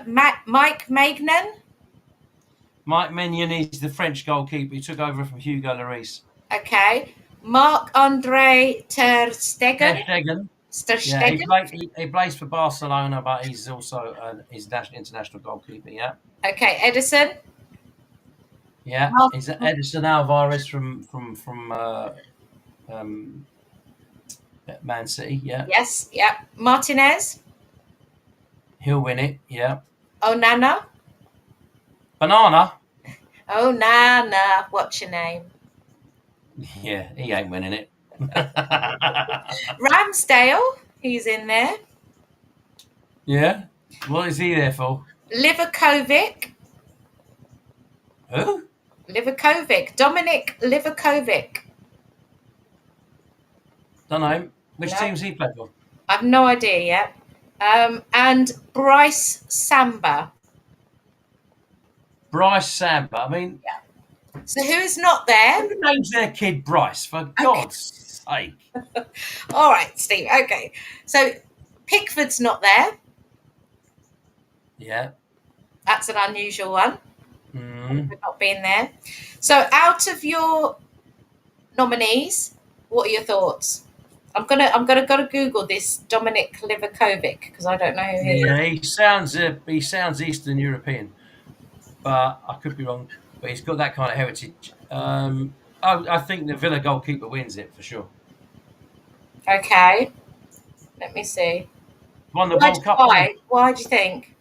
Mike Maignan. Mike Maignan is the French goalkeeper. He took over from Hugo Lloris. Okay. Marc-Andre Ter Stegen. Yeah, he plays for Barcelona, but he's also he's international goalkeeper. Yeah. Okay, Edison. Yeah, he's Edison Alvarez from Man City. Yeah. Yes. Yeah. Martinez. He'll win it. Yeah. Onana. Banana. Onana. What's your name? Yeah, he ain't winning it. Ramsdale, he's in there. Yeah. What is he there for? Livakovic. Who? Livakovic. Dominik Livakovic. Don't know. Which team's he played for? I've no idea yet. And Bryce Samba. Bryce Samba. I mean, so who's not there? Who names their kid Bryce? For God's sake. All right, Steve. Okay, so Pickford's not there. Yeah, that's an unusual one. Mm. Not being there. So, out of your nominees, what are your thoughts? I'm gonna Google this Dominik Livakovic because I don't know who he is. Yeah, he sounds Eastern European, but I could be wrong. But he's got that kind of heritage. I think the Villa goalkeeper wins it for sure. Okay, let me see. Won the World Cup. Why do you think?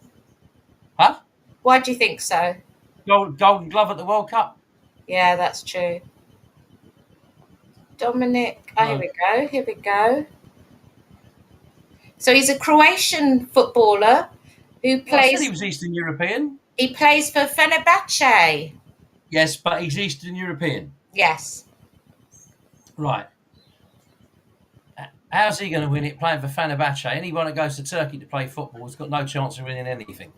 Huh? Why do you think so? Golden Glove at the World Cup. Yeah, that's true. Dominik. Oh, Here we go. So he's a Croatian footballer who plays. I said he was Eastern European. He plays for Fenerbahce. Yes, but he's Eastern European. Yes. Right. How's he going to win it playing for Fenerbahce? Anyone that goes to Turkey to play football has got no chance of winning anything.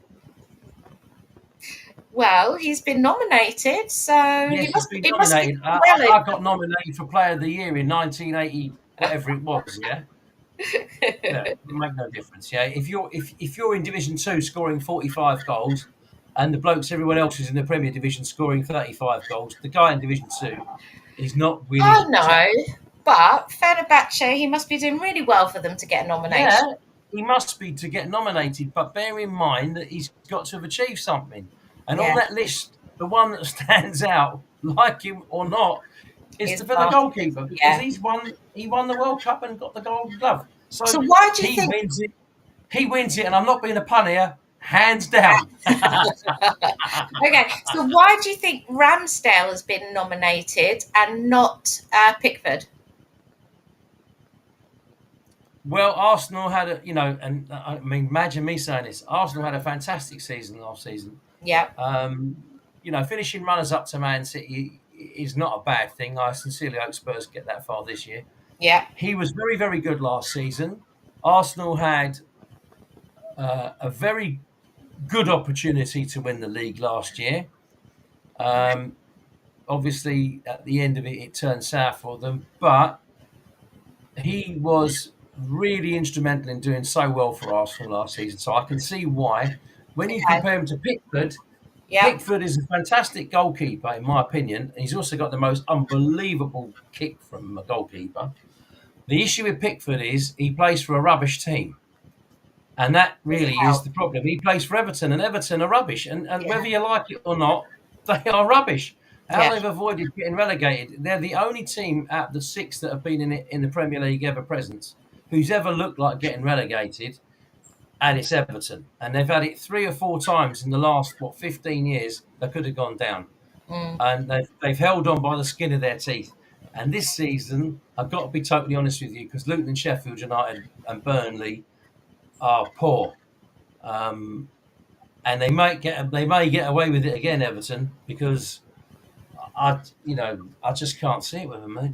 Well, he's been nominated, so yes, he must be nominated. I got nominated for Player of the Year in 1980, whatever it was. Yeah, it make no difference. Yeah, if you're in Division 2 scoring 45 goals, and the blokes everyone else is in the Premier Division scoring 35 goals, the guy in Division 2 is not winning. Oh no, but Fenerbahce, he must be doing really well for them to get a nomination. Yeah, he must be to get nominated, but bear in mind that he's got to have achieved something. And on that list, the one that stands out, like him or not, is the Villa goalkeeper because he won the World Cup and got the Golden Glove. So why do you think wins it? He wins it, and I'm not being a pun here, hands down. Okay, so why do you think Ramsdale has been nominated and not Pickford? Well, Arsenal had and I mean, imagine me saying this. Arsenal had a fantastic season last season. Yeah, Um, finishing runners up to Man City is not a bad thing. I sincerely hope Spurs get that far this year. yeah, He was very, very good last season. Arsenal had a very good opportunity to win the league last year. Obviously, at the end of it, it turned south for them, but he was really instrumental in doing so well for Arsenal last season. So I can see why. When you okay, compare him to Pickford, yeah, Pickford is a fantastic goalkeeper, in my opinion. He's also got the most unbelievable kick from a goalkeeper. The issue with Pickford is he plays for a rubbish team. And that doesn't really is help. the problem. He plays for Everton, and Everton are rubbish. And Yeah, whether you like it or not, they are rubbish. How yeah, they've avoided getting relegated. They're the only team out of the six that have been in the Premier League ever present who's ever looked like getting relegated, and it's Everton. And they've had it 3 or 4 times in the last, 15 years, they could have gone down. mm, And they've held on by the skin of their teeth. And this season, I've got to be totally honest with you, because Luton and Sheffield United and Burnley are poor. And they may get away with it again, Everton, because I just can't see it with them. They're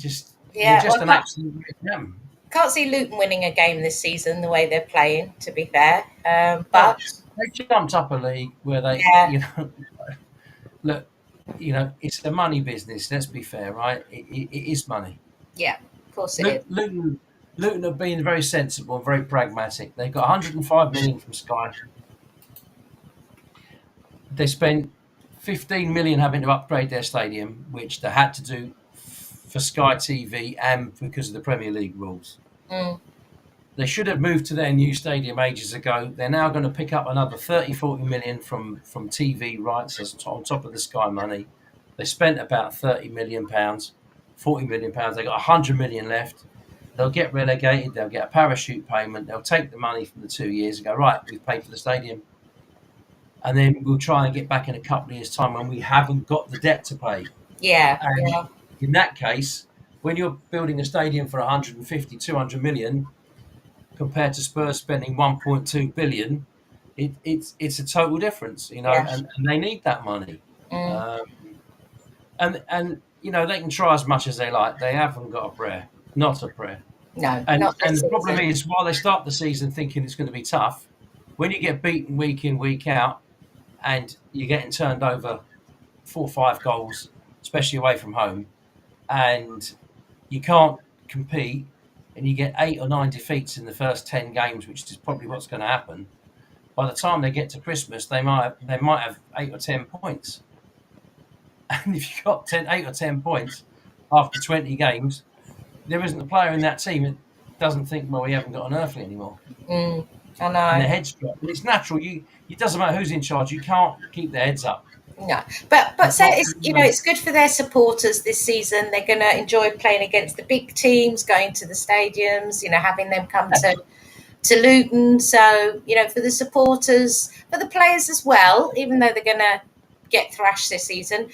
yeah. just Well, an absolute gem. can't see Luton winning a game this season the way they're playing. To be fair, Well, but they jumped up a league where they, yeah, look, it's the money business. Let's be fair, right? It is money. yeah, of course it is. Luton have been very sensible and very pragmatic. They got 105 million from Sky. They spent 15 million having to upgrade their stadium, which they had to do for Sky TV and because of the Premier League rules. Mm, They should have moved to their new stadium ages ago. They're now going to pick up another 30, 40 million from TV rights on top of the Sky money. They spent about 30 million pounds, 40 million pounds. They got 100 million left. They'll get relegated. They'll get a parachute payment. They'll take the money from the 2 years and go, right, we've paid for the stadium. And then we'll try and get back in a couple of years' time when we haven't got the debt to pay. yeah, And yeah, in that case, when you're building a stadium for 150, 200 million, compared to Spurs spending 1.2 billion, it's a total difference, yeah. and they need that money. Mm, Um, and they can try as much as they like. They haven't got a prayer, not a prayer. no, And not this the problem season. is, while they start the season thinking it's going to be tough, when you get beaten week in, week out, and you're getting turned over 4 or 5 goals, especially away from home, and you can't compete, and you get 8 or 9 defeats in the first 10 games, which is probably what's going to happen. By the time they get to Christmas, they might have 8 or 10 points. And if you've got 8 or 10 points after 20 games, there isn't a player in that team that doesn't think, well, we haven't got an earthly anymore. Mm, I And their know. heads drop. And it's natural. It doesn't matter who's in charge. You can't keep their heads up. No, but You've so got it's it's good for their supporters this season. They're going to enjoy playing against the big teams, going to the stadiums. Having them come to Luton. So for the supporters, for the players as well. Even though they're going to get thrashed this season,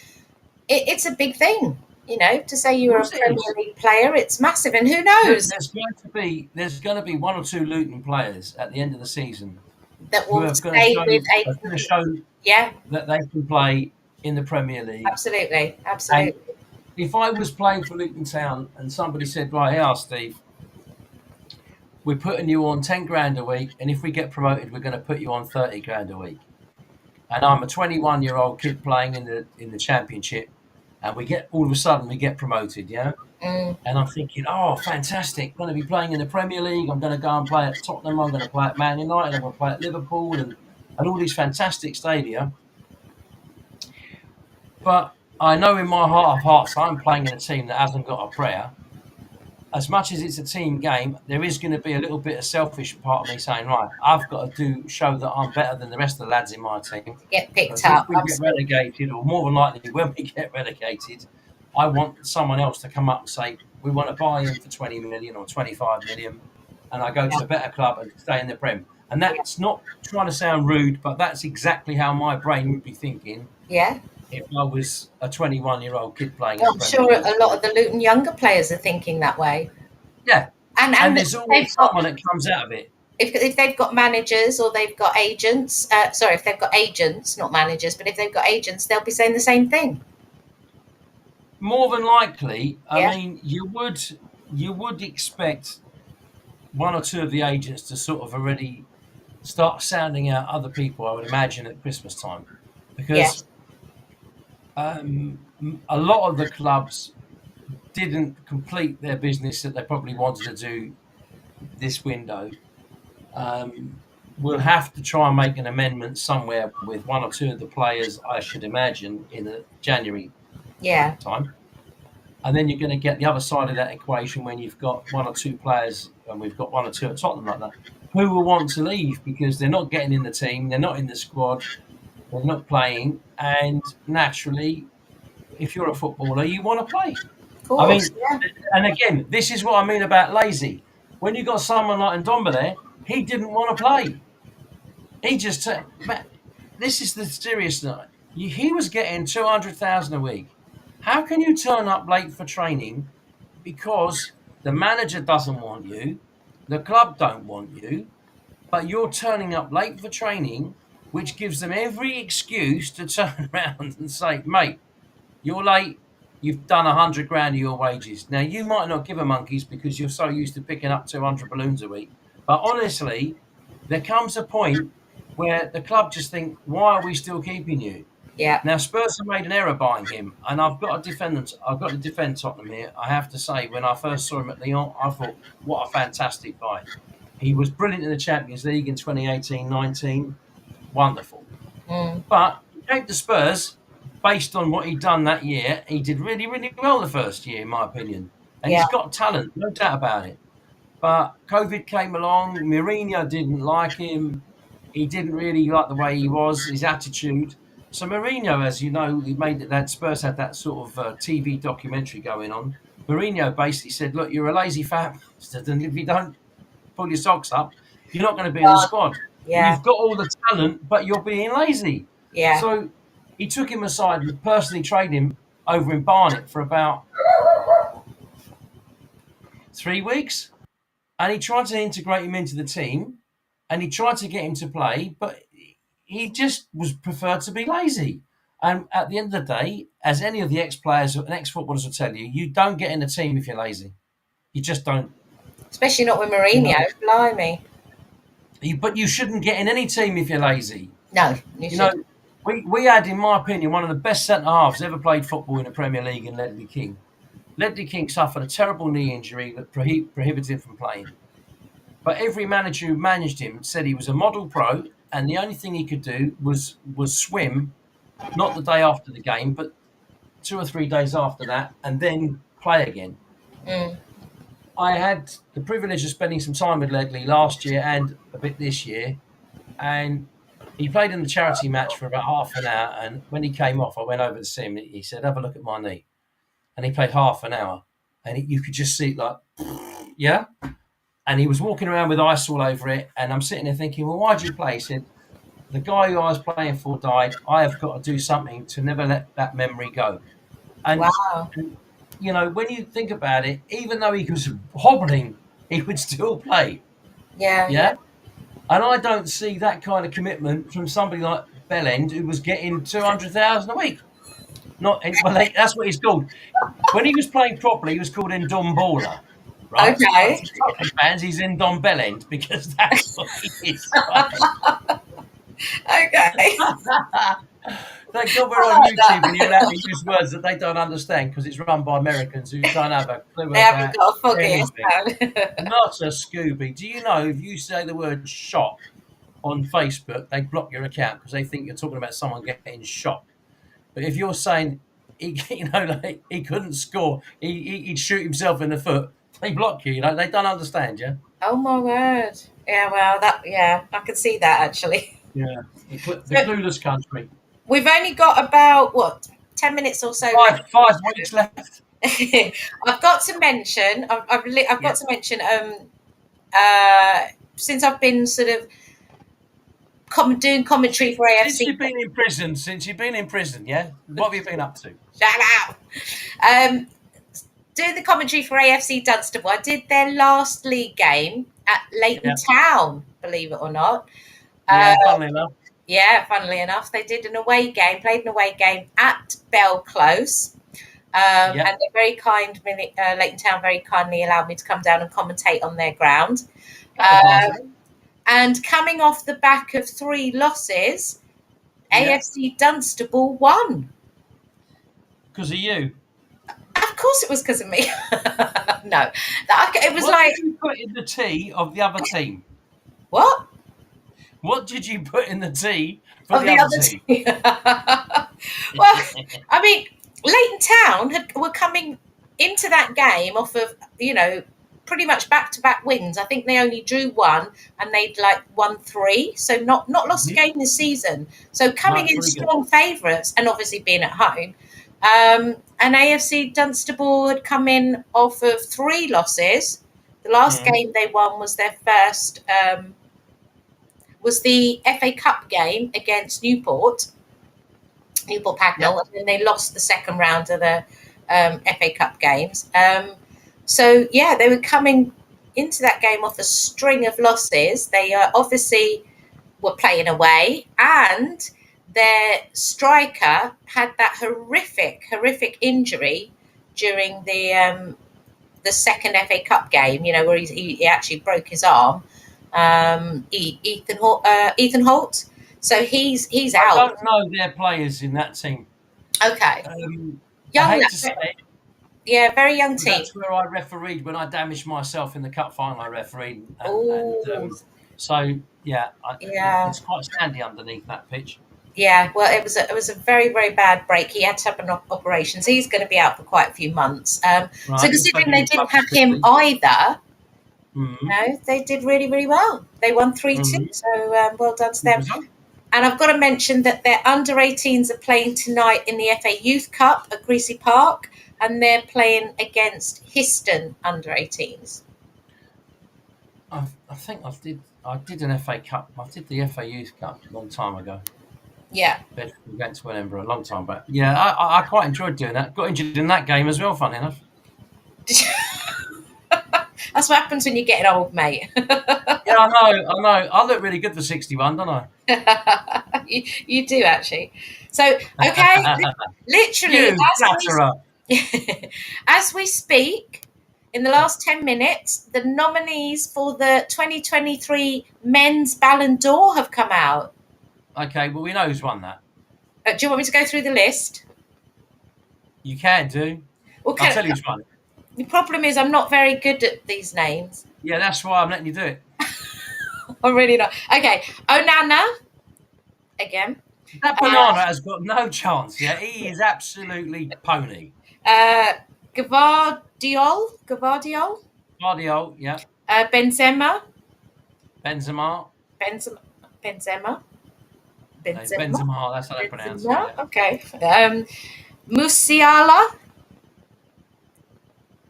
it's a big thing. To say Of you're a course it Premier is. League player, it's massive. And who Look, knows there's going to be 1 or 2 Luton players at the end of the season that who will are going to stay show with a. Yeah, that they can play in the Premier League. absolutely, And absolutely. if I was playing for Luton Town and somebody said, right, here, Steve, we're putting you on 10 grand a week, and if we get promoted, we're going to put you on 30 grand a week. And I'm a 21-year-old kid playing in the Championship, and all of a sudden we get promoted, yeah. Mm, And I'm thinking, oh, fantastic! I'm going to be playing in the Premier League. I'm going to go and play at Tottenham. I'm going to play at Man United. I'm going to play at Liverpool, and all these fantastic stadia. But I know in my heart of hearts, I'm playing in a team that hasn't got a prayer. As much as it's a team game, there is going to be a little bit of selfish part of me saying, right, I've got to show that I'm better than the rest of the lads in my team. get picked Because if up. we get Absolutely. relegated, or more than likely when we get relegated, I want someone else to come up and say, we want to buy him for 20 million or 25 million, and I go to a better club and stay in the Prem. And that's not trying to sound rude, but that's exactly how my brain would be thinking Yeah. if I was a 21-year-old kid playing in the I'm Premier sure League. a lot of the Luton younger players are thinking that way. Yeah, And and there's always someone that comes out of it. if they've got managers or they've got agents, if they've got agents, not managers, but if they've got agents, they'll be saying the same thing. More than likely, I Yeah. mean, you would expect one or two of the agents to sort of already start sounding out other people, I would imagine, at Christmas time, because Yes. a lot of the clubs didn't complete their business that they probably wanted to do this window. We'll have to try and make an amendment somewhere with one or two of the players, I should imagine, in the January Yeah. time. And then you're going to get the other side of that equation when you've got one or two players, and we've got one or two at Tottenham like that, who will want to leave because they're not getting in the team, they're not in the squad, they're not playing, and naturally, if you're a footballer, you want to play. Of course. I mean, Yeah. and again, this is what I mean about lazy. When you got someone like Ndomba there, he didn't want to play. He just, this is the serious note. He was getting 200,000 a week. How can you turn up late for training because the manager doesn't want you, the club don't want you, but you're turning up late for training, which gives them every excuse to turn around and say, mate, you're late. You've done 100 grand of your wages. Now, you might not give a monkeys because you're so used to picking up 200 balloons a week. But honestly, there comes a point where the club just think, why are we still keeping you? Yeah. Now, Spurs have made an error buying him, and I've got to defend Tottenham here. I have to say, when I first saw him at Lyon, I thought, what a fantastic buy. He was brilliant in the Champions League in 2018-19. Wonderful. But he came to Spurs based on what he'd done that year. He did really, really well the first year, in my opinion. And Yeah. he's got talent, no doubt about it. But COVID came along. Mourinho didn't like him. He didn't really like the way he was, his attitude. So Mourinho, as you know, he made that Spurs had that sort of TV documentary going on. Mourinho basically said, look, you're a lazy fat bastard, and if you don't pull your socks up, you're not going to be in the squad. Yeah. You've got all the talent, but you're being lazy. Yeah. So he took him aside and personally trained him over in Barnet for about 3 weeks. And he tried to integrate him into the team, and he tried to get him to play, but he just was preferred to be lazy. And at the end of the day, as any of the ex-players and ex-footballers will tell you, you don't get in the team if you're lazy. You just don't. Especially not with Mourinho. Blimey. But you shouldn't get in any team if you're lazy. No. You know, we had, in my opinion, one of the best centre-halves ever played football in the Premier League in Ledley King. Ledley King suffered a terrible knee injury that prohibited him from playing. But every manager who managed him said he was a model pro, and the only thing he could do was swim, not the day after the game, but 2 or 3 days after that, and then play again. I had the privilege of spending some time with Ledley last year and a bit this year, and he played in the charity match for about half an hour, and when he came off, I went over to see him. He said, have a look at my knee. And he played half an hour, and you could just see, like, yeah? And he was walking around with ice all over it, and I'm sitting there thinking, well, why did you play? He said, the guy who I was playing for died. I have got to do something to never let that memory go. And, Wow. you know, when you think about it, even though he was hobbling, he would still play. Yeah. And I don't see that kind of commitment from somebody like Bellend, who was getting 200,000 a week. That's what he's called. When he was playing properly, he was called Ndombala. Right? Okay. Fans, he's in Don Bellend because that's what he is. Right? Okay. Thank God we're on YouTube and you're allowed to use words that they don't understand because it's run by Americans who don't have a clue They haven't got a anything. fucking Not a Scooby. Do you know if you say the word shot on Facebook, they block your account because they think you're talking about someone getting shot. But if you're saying he couldn't score, he'd shoot himself in the foot, they block you. They don't understand you. Oh my word. Yeah, well, I can see that actually. Yeah, the clueless country. We've only got about 10 minutes or so. 5 weeks left. I've got to mention. I've got to mention. Since I've been sort of doing commentary for AFC. Since you've been in prison, yeah. What have you been up to? Shout out. doing the commentary for AFC Dunstable. I did their last league game at Leighton Town, believe it or not. Yeah, funnily enough. Yeah, funnily enough, they did played an away game at Bell Close. And they're very kind, Leighton Town very kindly allowed me to come down and commentate on their ground. And coming off the back of 3 losses, AFC Dunstable won. Because of you? Of course it was because of me. No. It was what did you put in the tea of the other team? What? What did you put in the tea for the other team? Well, I mean, Leighton Town were coming into that game off of, pretty much back-to-back wins. I think they only drew 1 and they'd won 3, so not lost a game this season. So coming in strong favourites and obviously being at home. And AFC Dunstable had come in off of 3 losses. The last game they won was their first, was the FA Cup game against Newport Pagnell, and then they lost the second round of the FA Cup games. So, they were coming into that game off a string of losses. They obviously were playing away, and their striker had that horrific injury during the second FA Cup game, where he actually broke his arm. Ethan Holt. So he's out. I don't know their players in that team. Okay. Very young team. That's where I refereed when I damaged myself in the cup final. I refereed, it's quite sandy underneath that pitch. Yeah, well, it was a very, very bad break. He had to have an operation, so he's going to be out for quite a few months. So considering they didn't have him either, they did really, really well. They won 3-2, so well done to them. And I've got to mention that their under-18s are playing tonight in the FA Youth Cup at Greasy Park, and they're playing against Histon under-18s. I think I did an FA Cup. I did the FA Youth Cup a long time ago. Yeah. Against Wellingborough a long time back. Yeah, I quite enjoyed doing that. Got injured in that game as well, funny enough. That's what happens when you're getting old, mate. Yeah, I know. I look really good for 61, don't I? you do, actually. So, okay, literally, as we speak, in the last 10 minutes, the nominees for the 2023 Men's Ballon d'Or have come out. Okay, well, we know who's won that. Do you want me to go through the list? You can do. I'll tell you who's won. The problem is I'm not very good at these names. Yeah, that's why I'm letting you do it. I'm really not. Okay, Onana, again. That banana has got no chance, yeah? He is absolutely pony. Gvardiol, yeah. Benzema. Benzema, that's how they pronounce it. Yeah. Okay. Musiala.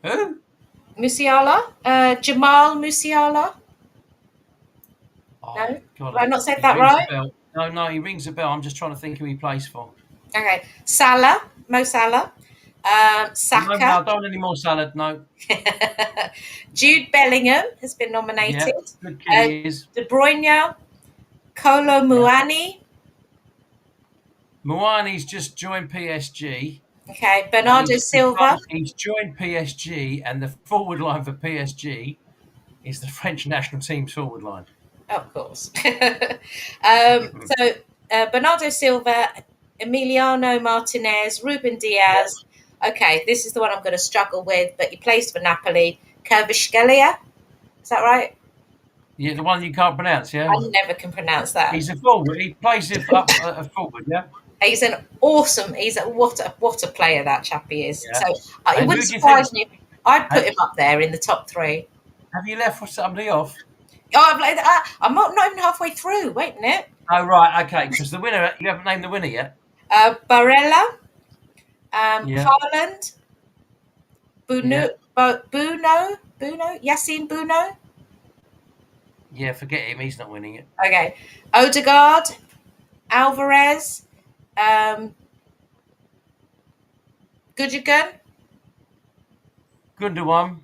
Who? Musiala. Jamal Musiala. Oh, no? God, have I not said that right? No, he rings a bell. I'm just trying to think who he plays for. Okay. Mo Salah. Saka. No, I don't want any more salad, no. Jude Bellingham has been nominated. Yeah, good kid he is. De Bruyne. Kolo Muani. Muani's just joined PSG. Okay, Bernardo Silva. He's joined PSG, and the forward line for PSG is the French national team's forward line. Of course. Bernardo Silva, Emiliano Martinez, Ruben Diaz. Okay, this is the one I'm going to struggle with, but he plays for Napoli. Kvaratskhelia. Is that right? Yeah, the one you can't pronounce, yeah? I never can pronounce that. He's a forward. He plays a forward, yeah? He's what a player that chappy is. Yeah. So it wouldn't surprise me. I'd put him up there in the top 3. Have you left somebody off? Oh, I'm not even halfway through. Wait a minute. Oh, right, okay. Because the winner, you haven't named the winner yet. Barella, Haaland, Buno, Yassine Buno. Yeah, forget him. He's not winning it. Okay. Odegaard, Alvarez, Gundogan. Gundogan.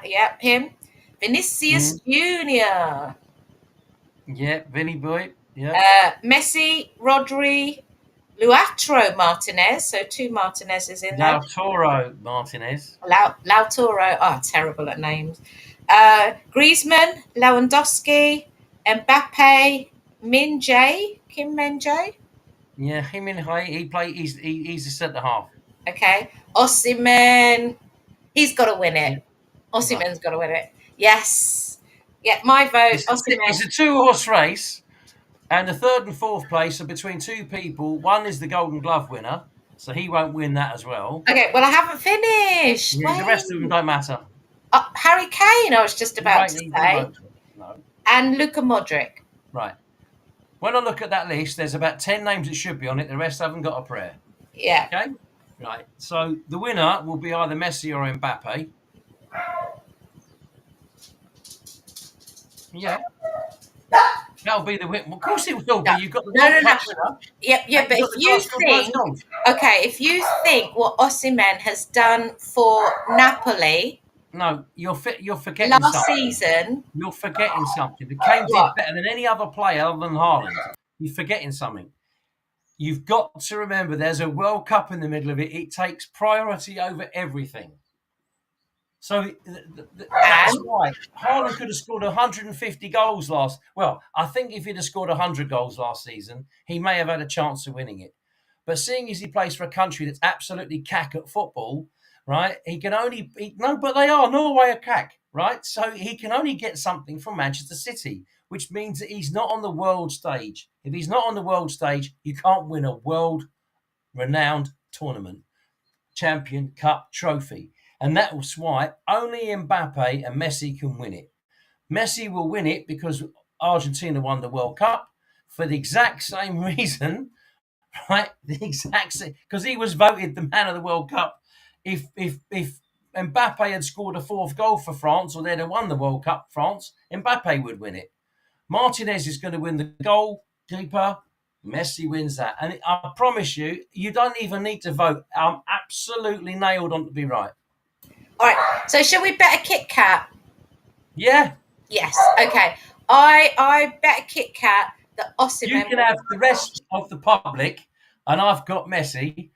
Yep, him. Vinicius Junior. Yeah, Vinny boy. Yeah. Messi, Rodri, Lautaro Martinez. So 2 Martinezes in there. Lautaro Martinez. Lautaro. Oh, terrible at names. Griezmann, Lewandowski, Mbappe, Kim Min-jae. Yeah, him and he's a centre half. Okay. Osimhen. He's got to win it. Osimhen's got to win it. Yes. Yeah, my vote, Osimhen. It's a 2-horse race, and the 3rd and 4th place are between 2 people. One is the Golden Glove winner, so he won't win that as well. Okay, well, I haven't finished. Yeah, the rest of them don't matter. Harry Kane, I was just about to say. No. And Luka Modric. Right. When I look at that list, there's about 10 names that should be on it. The rest haven't got a prayer. Yeah. Okay? Right. So the winner will be either Messi or Mbappe. Yeah. That'll be the win. Of course it will be. You've got the no. winner. Yeah, but if you think what Osimhen has done for Napoli, no, you're forgetting last something. Season, you're forgetting something. The Kane did better than any other player other than Haaland. You're forgetting something. You've got to remember there's a World Cup in the middle of it. It takes priority over everything. So that's why Haaland could have scored 150 goals last. Well, I think if he'd have scored 100 goals last season, he may have had a chance of winning it. But seeing as he plays for a country that's absolutely cack at football, right? But they are. Norway are cack, right? So he can only get something from Manchester City, which means that he's not on the world stage. If he's not on the world stage, you can't win a world-renowned tournament, Champion Cup trophy. And that's why only Mbappe and Messi can win it. Messi will win it because Argentina won the World Cup for the exact same reason, right? The exact same, because he was voted the man of the World Cup. If Mbappe had scored a 4th goal for France, or they'd have won the World Cup, France, Mbappe would win it. Martinez is going to win the goalkeeper. Messi wins that. And I promise you, you don't even need to vote. I'm absolutely nailed on to be right. All right. So shall we bet a Kit Kat? Yeah. Yes. Okay. I bet a Kit Kat that Osimhen. You can have the rest of the public, and I've got Messi,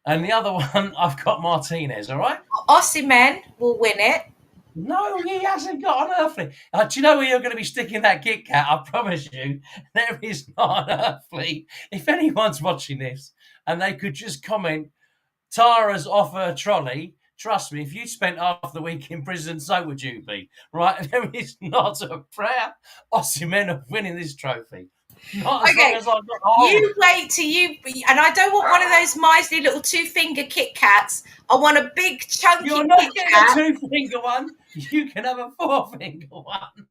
and the other one I've got Martinez. All right. Osimhen will win it. No, he hasn't got an earthly. Do you know where you're going to be sticking that Kit Kat? I promise you, there is not an earthly. If anyone's watching this and they could just comment, Tara's off her trolley. Trust me, if you spent half the week in prison, so would you be, right? There is not a prayer Osimhen of winning this trophy. Not as long as I've got You wait till you... And I don't want one of those miserly little 2-finger Kit Kats. I want a big chunky You're not Kit getting Kat. a 2-finger one. You can have a 4-finger one.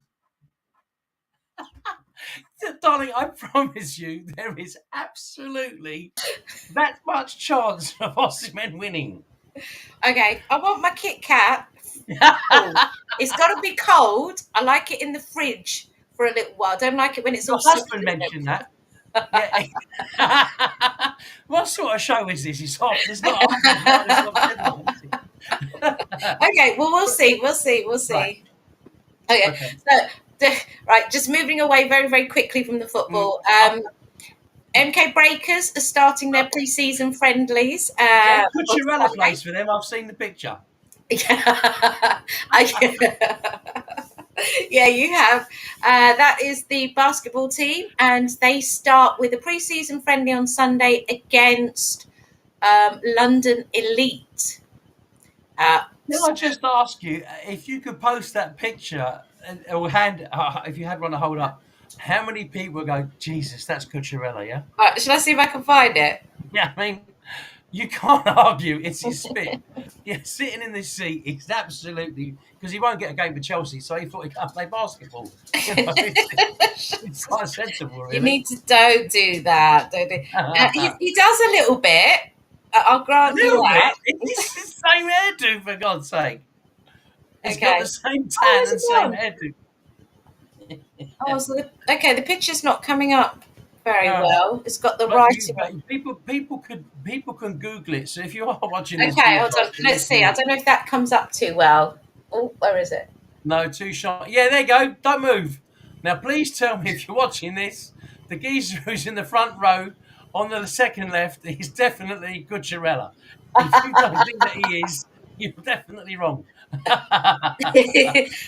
Darling, I promise you, there is absolutely that much chance of Osimhen winning. Okay, I want my Kit Kat. It's got to be cold. I like it in the fridge for a little while. I don't like it when it's all... Your husband mentioned that. Yeah. What sort of show is this? It's hot. It's not hot. Okay, well, we'll see. Right. Okay. So, right, just moving away very, very quickly from the football. MK Breakers are starting their pre-season friendlies. Cucurella plays for them. I've seen the picture. Yeah, you have. That is the basketball team, and they start with a pre-season friendly on Sunday against London Elite. Can I just ask you if you could post that picture or if you had one to hold up? How many people go, Jesus, that's Cucurella, yeah? Shall I see if I can find it? Yeah, I mean, you can't argue it's his spit. Yeah, sitting in this seat is absolutely... Because he won't get a game with Chelsea, so he thought he can't play basketball. You know, it's quite sensible, really. You need to don't do that. Don't do. He does a little bit. I'll grant you that. It's the same hairdo, for God's sake. He's got the same tan and same hairdo. Oh, so the picture's not coming up very Uh, well. It's got the but writing on. people can Google it. So if you are watching this, Okay, hold on. broadcast and Let's see. I listening, don't know if that comes up too well. Oh, where is it? no, too shy. Yeah, there you go. Don't move. Now, please tell me if you're watching this, the geezer who's in the front row on the second left is definitely Cucurella. If you don't think that he is, you're definitely wrong.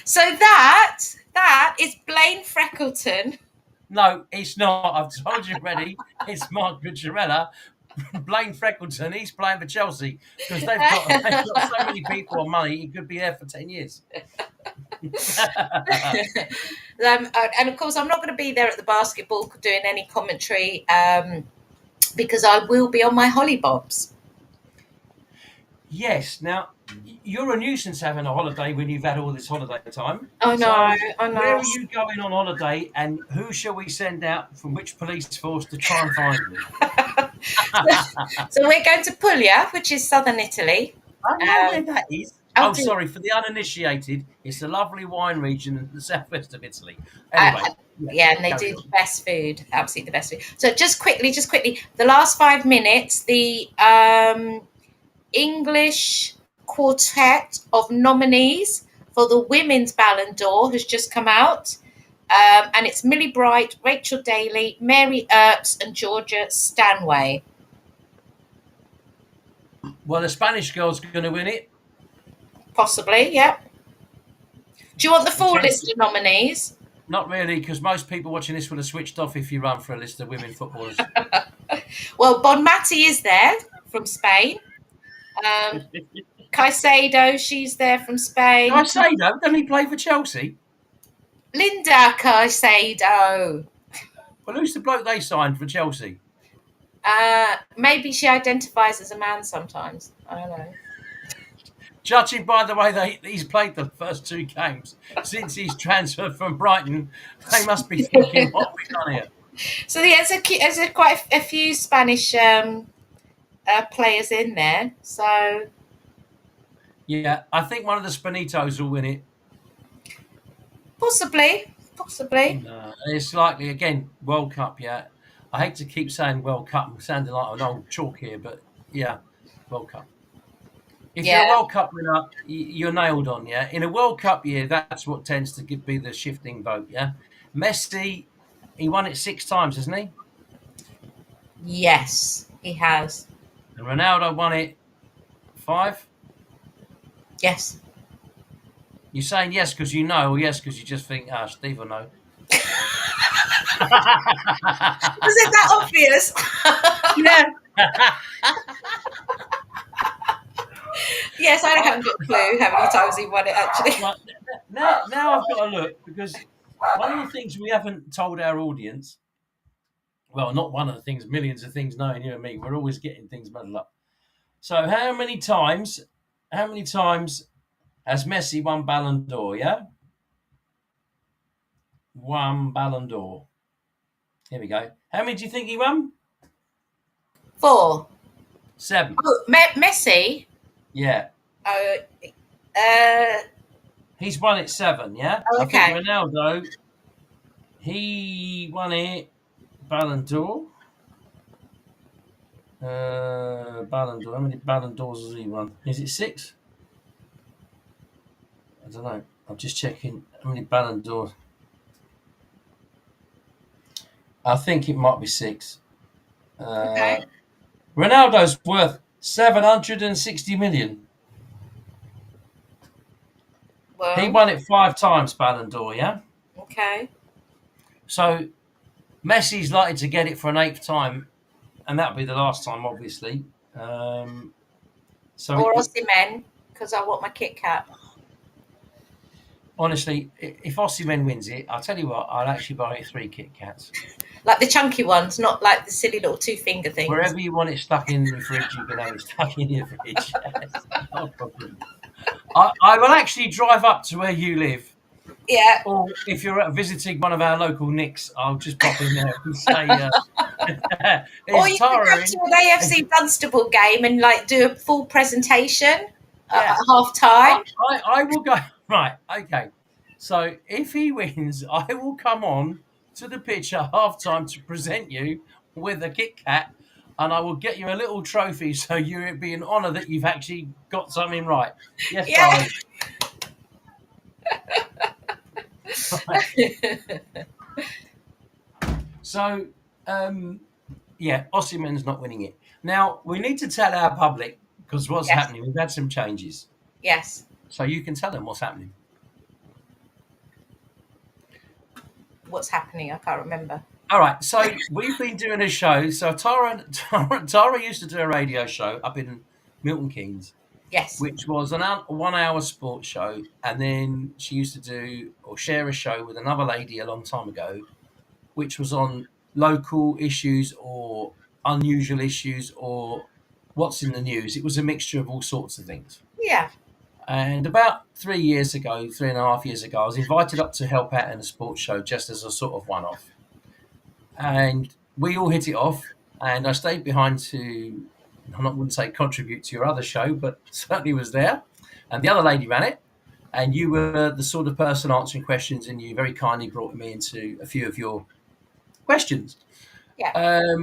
So that is Blaine Freckleton. No, it's not. I've told you already. It's Mark Cucurella. Blaine Freckleton, he's playing for Chelsea because they've got so many people on money. He could be there for 10 years. And of course, I'm not going to be there at the basketball doing any commentary because I will be on my hollybobs. Yes. Now, you're a nuisance having a holiday when you've had all this holiday time. I know, I know. Where are you going on holiday, and who shall we send out from which police force to try and find you? So we're going to Puglia, which is southern Italy. I know where that is. I'll Oh, do- sorry, for the uninitiated, it's a lovely wine region in the southwest of Italy. Anyway, Yeah, and they carry do on. the best food, absolutely the best food. So just quickly, the last 5 minutes, the English quartet of nominees for the Women's Ballon d'Or has just come out. And it's Millie Bright, Rachel Daly, Mary Earps, and Georgia Stanway. Well, the Spanish girl's going to win it. Possibly, yeah. Do you want the full Okay. list of nominees? Not really, because most people watching this will have switched off if you run for a list of women footballers. Well, Bonmati is there from Spain. Caicedo, she's there from Spain. Caicedo, doesn't he play for Chelsea? Linda Caicedo. Well, who's the bloke they signed for Chelsea? Maybe she identifies as a man sometimes. I don't know. Judging by the way that he's played the first 2 games since he's transferred from Brighton, they must be thinking, what have we done here? So there's quite a few Spanish players in there. So Yeah, I think one of the Spanitos will win it. possibly. It's likely, again, World Cup, yeah. I hate to keep saying World Cup, I'm sounding like an old chalk here, but yeah, World Cup. If you're a World Cup winner, you're nailed on, yeah. In a World Cup year, that's what tends to be the shifting vote, yeah. Messi, he won it 6 times, hasn't he? Yes, he has. And Ronaldo won it 5. Yes. You're saying yes because you know, or yes because you just think, Steve will know. Was it that obvious? Yeah. Yes, I haven't got a clue how many times he won it actually. Right, now I've got to look, because one of the things we haven't told our audience, well, not one of the things, millions of things knowing you and me, we're always getting things muddled up. So how many times has Messi won Ballon d'Or, yeah? One Ballon d'Or. Here we go. How many do you think he won? 4. 7. Oh, Messi. Yeah. He's won it 7, yeah? Oh, okay. I think Ronaldo, he won it Ballon d'Or. Ballon d'Or. How many Ballon d'Ors has he won? Is it 6? I don't know. I'm just checking how many Ballon d'Ors. I think it might be 6. Okay. Ronaldo's worth 760 million. Well, He won it 5 times, Ballon d'Or, yeah? okay. So Messi's likely to get it for an 8th time, and that'll be the last time, obviously. Or Osimhen, because I want my Kit Kat. Honestly, if Osimhen wins it, I'll tell you what, I'll actually buy it 3 Kit Kats. Like the chunky ones, not like the silly little 2-finger things. Wherever you want it stuck in the fridge, you can have it stuck in your fridge. No problem. I will actually drive up to where you live. Yeah. Or if you're visiting one of our local Nicks, I'll just pop in there and say, Or you can go to an AFC Dunstable game and like do a full presentation at half time. I will go. Right, okay. So if he wins, I will come on to the pitch at half time to present you with a Kit Kat, and I will get you a little trophy so you'll be an honour that you've actually got something right. Yes, Yeah. darling. So, yeah, Osimhen's not winning it. Now, we need to tell our public, because what's Yes. happening, we've had some changes. Yes. So you can tell them what's happening. What's happening? I can't remember. All right, so we've been doing a show. So Tara used to do a radio show up in Milton Keynes, Yes. which was an 1 hour sports show. And then she used to do or share a show with another lady a long time ago, which was on local issues or unusual issues or what's in the news. It was a mixture of all sorts of things. Yeah. And about 3.5 years ago, I was invited up to help out in a sports show just as a sort of one-off. And we all hit it off. And I stayed behind to, I wouldn't say contribute to your other show, but certainly was there. And the other lady ran it. And you were the sort of person answering questions, and you very kindly brought me into a few of your questions. Yeah.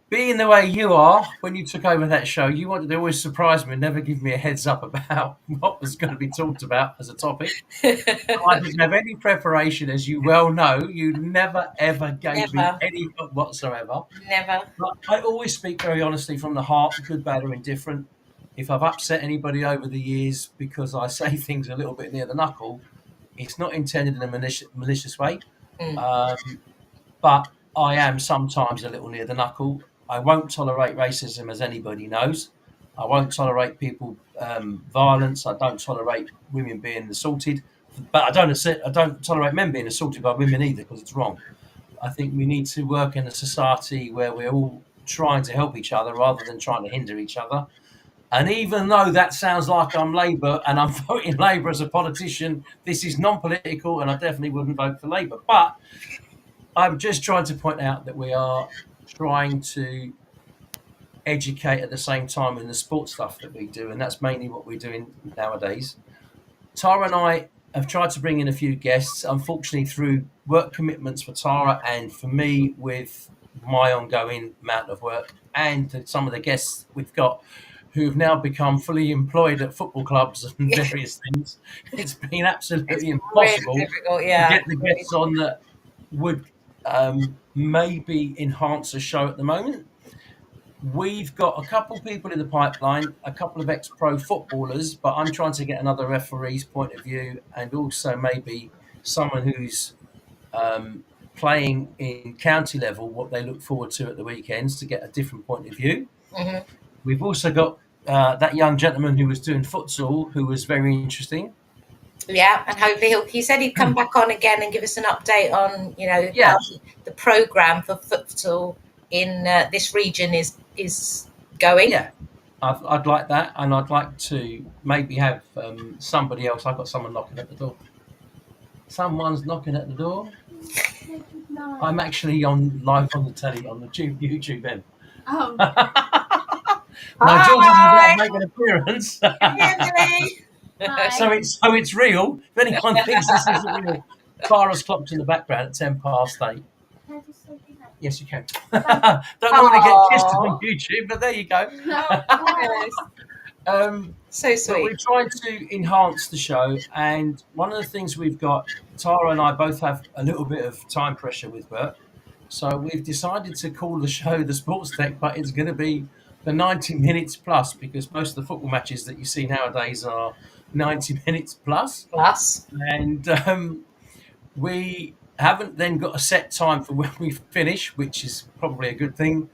Being the way you are, when you took over that show, you wanted to always surprise me and never give me a heads up about what was going to be talked about as a topic. I didn't have any preparation, as you well know. You never, ever gave me any whatsoever. Never. But I always speak very honestly from the heart, good, bad, or indifferent. If I've upset anybody over the years because I say things a little bit near the knuckle, it's not intended in a malicious way. But I am sometimes a little near the knuckle. I won't tolerate racism, as anybody knows. I won't tolerate people violence. I don't tolerate women being assaulted, but I don't tolerate men being assaulted by women either, because it's wrong. I think we need to work in a society where we're all trying to help each other rather than trying to hinder each other. And even though that sounds like I'm Labour and I'm voting Labour as a politician, this is non-political, and I definitely wouldn't vote for Labour. But I'm just trying to point out that we are trying to educate at the same time in the sports stuff that we do, and that's mainly what we're doing nowadays. Tara and I have tried to bring in a few guests, unfortunately through work commitments for Tara and for me with my ongoing amount of work, and some of the guests we've got who've now become fully employed at football clubs and various things. It's been absolutely impossible really to get the guests on that would maybe enhance the show at the moment. We've got a couple of people in the pipeline, a couple of ex-pro footballers, but I'm trying to get another referee's point of view, and also maybe someone who's playing in county level, what they look forward to at the weekends, to get a different point of view. Mm-hmm. We've also got that young gentleman who was doing futsal, who was very interesting. Yeah, and hopefully he said he'd come back on again and give us an update on, how the programme for futsal in this region is going. Yeah, I'd like that, and I'd like to maybe have somebody else. I've got someone knocking at the door. Someone's knocking at the door. No. I'm actually live on the telly on the YouTube end. Oh. George is about to make an appearance. So it's real. If anyone thinks this isn't real, Tara's clocked in the background at 8:10. Yes, you can. Don't normally get kissed on YouTube, but there you go. So sweet. But we're trying to enhance the show, and one of the things we've got, Tara and I both have a little bit of time pressure with work, so we've decided to call the show the Sports Tech, but it's going to be the 90 minutes plus, because most of the football matches that you see nowadays are 90 minutes plus. And we haven't then got a set time for when we finish, which is probably a good thing.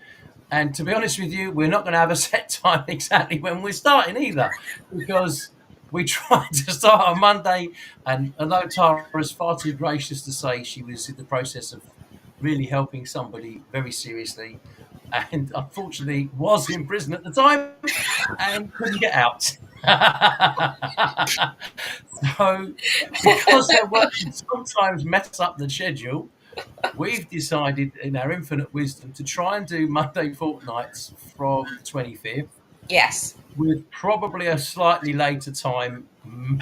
And to be honest with you, we're not going to have a set time exactly when we're starting either, because we tried to start on Monday, and although Tara is far too gracious to say she was in the process of really helping somebody very seriously, and unfortunately was in prison at the time and couldn't get out. So because their work can sometimes mess up the schedule, we've decided in our infinite wisdom to try and do Monday fortnights from the 25th. Yes. With probably a slightly later time,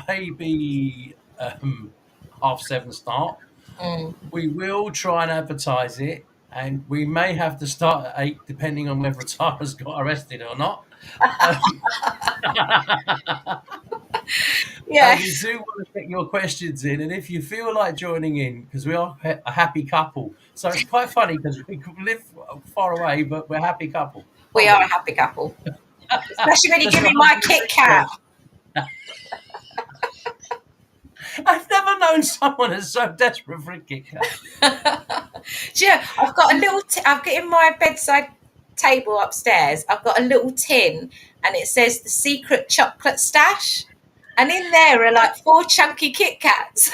maybe 7:30 start. Mm. We will try and advertise it, and we may have to start at 8, depending on whether Tara's got arrested or not. Um, and we Yes. do want to get your questions in, and if you feel like joining in, because we are a happy couple, so it's quite funny because we live far away, but we're a happy couple, We aren't are a we? happy couple. Especially when you Does give your me my husband Kit agree, Kat. Des? I've never known someone that's so desperate for a Kit Kat. Yeah, I've got a little. I've got in my bedside table upstairs. I've got a little tin, and it says the secret chocolate stash, and in there are like 4 chunky Kit Kats.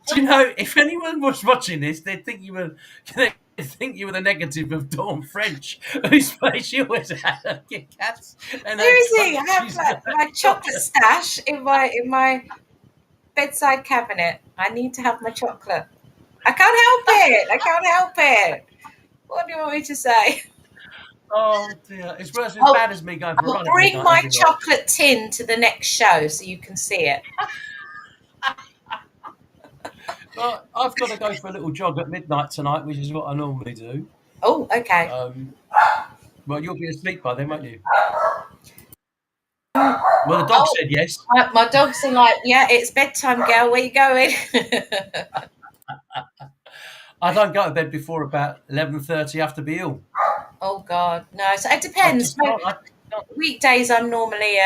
Do you know, if anyone was watching this, they'd think you were they'd think you were the negative of Dawn French, whose face she always had her Kit Kats and her Seriously, I have like my chocolate chocolate. stash in my bedside cabinet. I need to have my chocolate. I can't help it. I can't help it. What do you want me to say? Oh dear, it's worse as I'll, bad as me going for a I'll run at bring midnight my every night. chocolate tin to the next show so you can see it. Well, I've got to go for a little jog at midnight tonight, which is what I normally do. Oh, okay. Um, well, you'll be asleep by then, won't you? Well, the dog Oh, said yes. my dogs are like, yeah, it's bedtime, girl. Where you going? I don't go to bed before about 11:30 after be ill. Oh God, no. So it I depends. just So can't. I can't. weekdays, I'm normally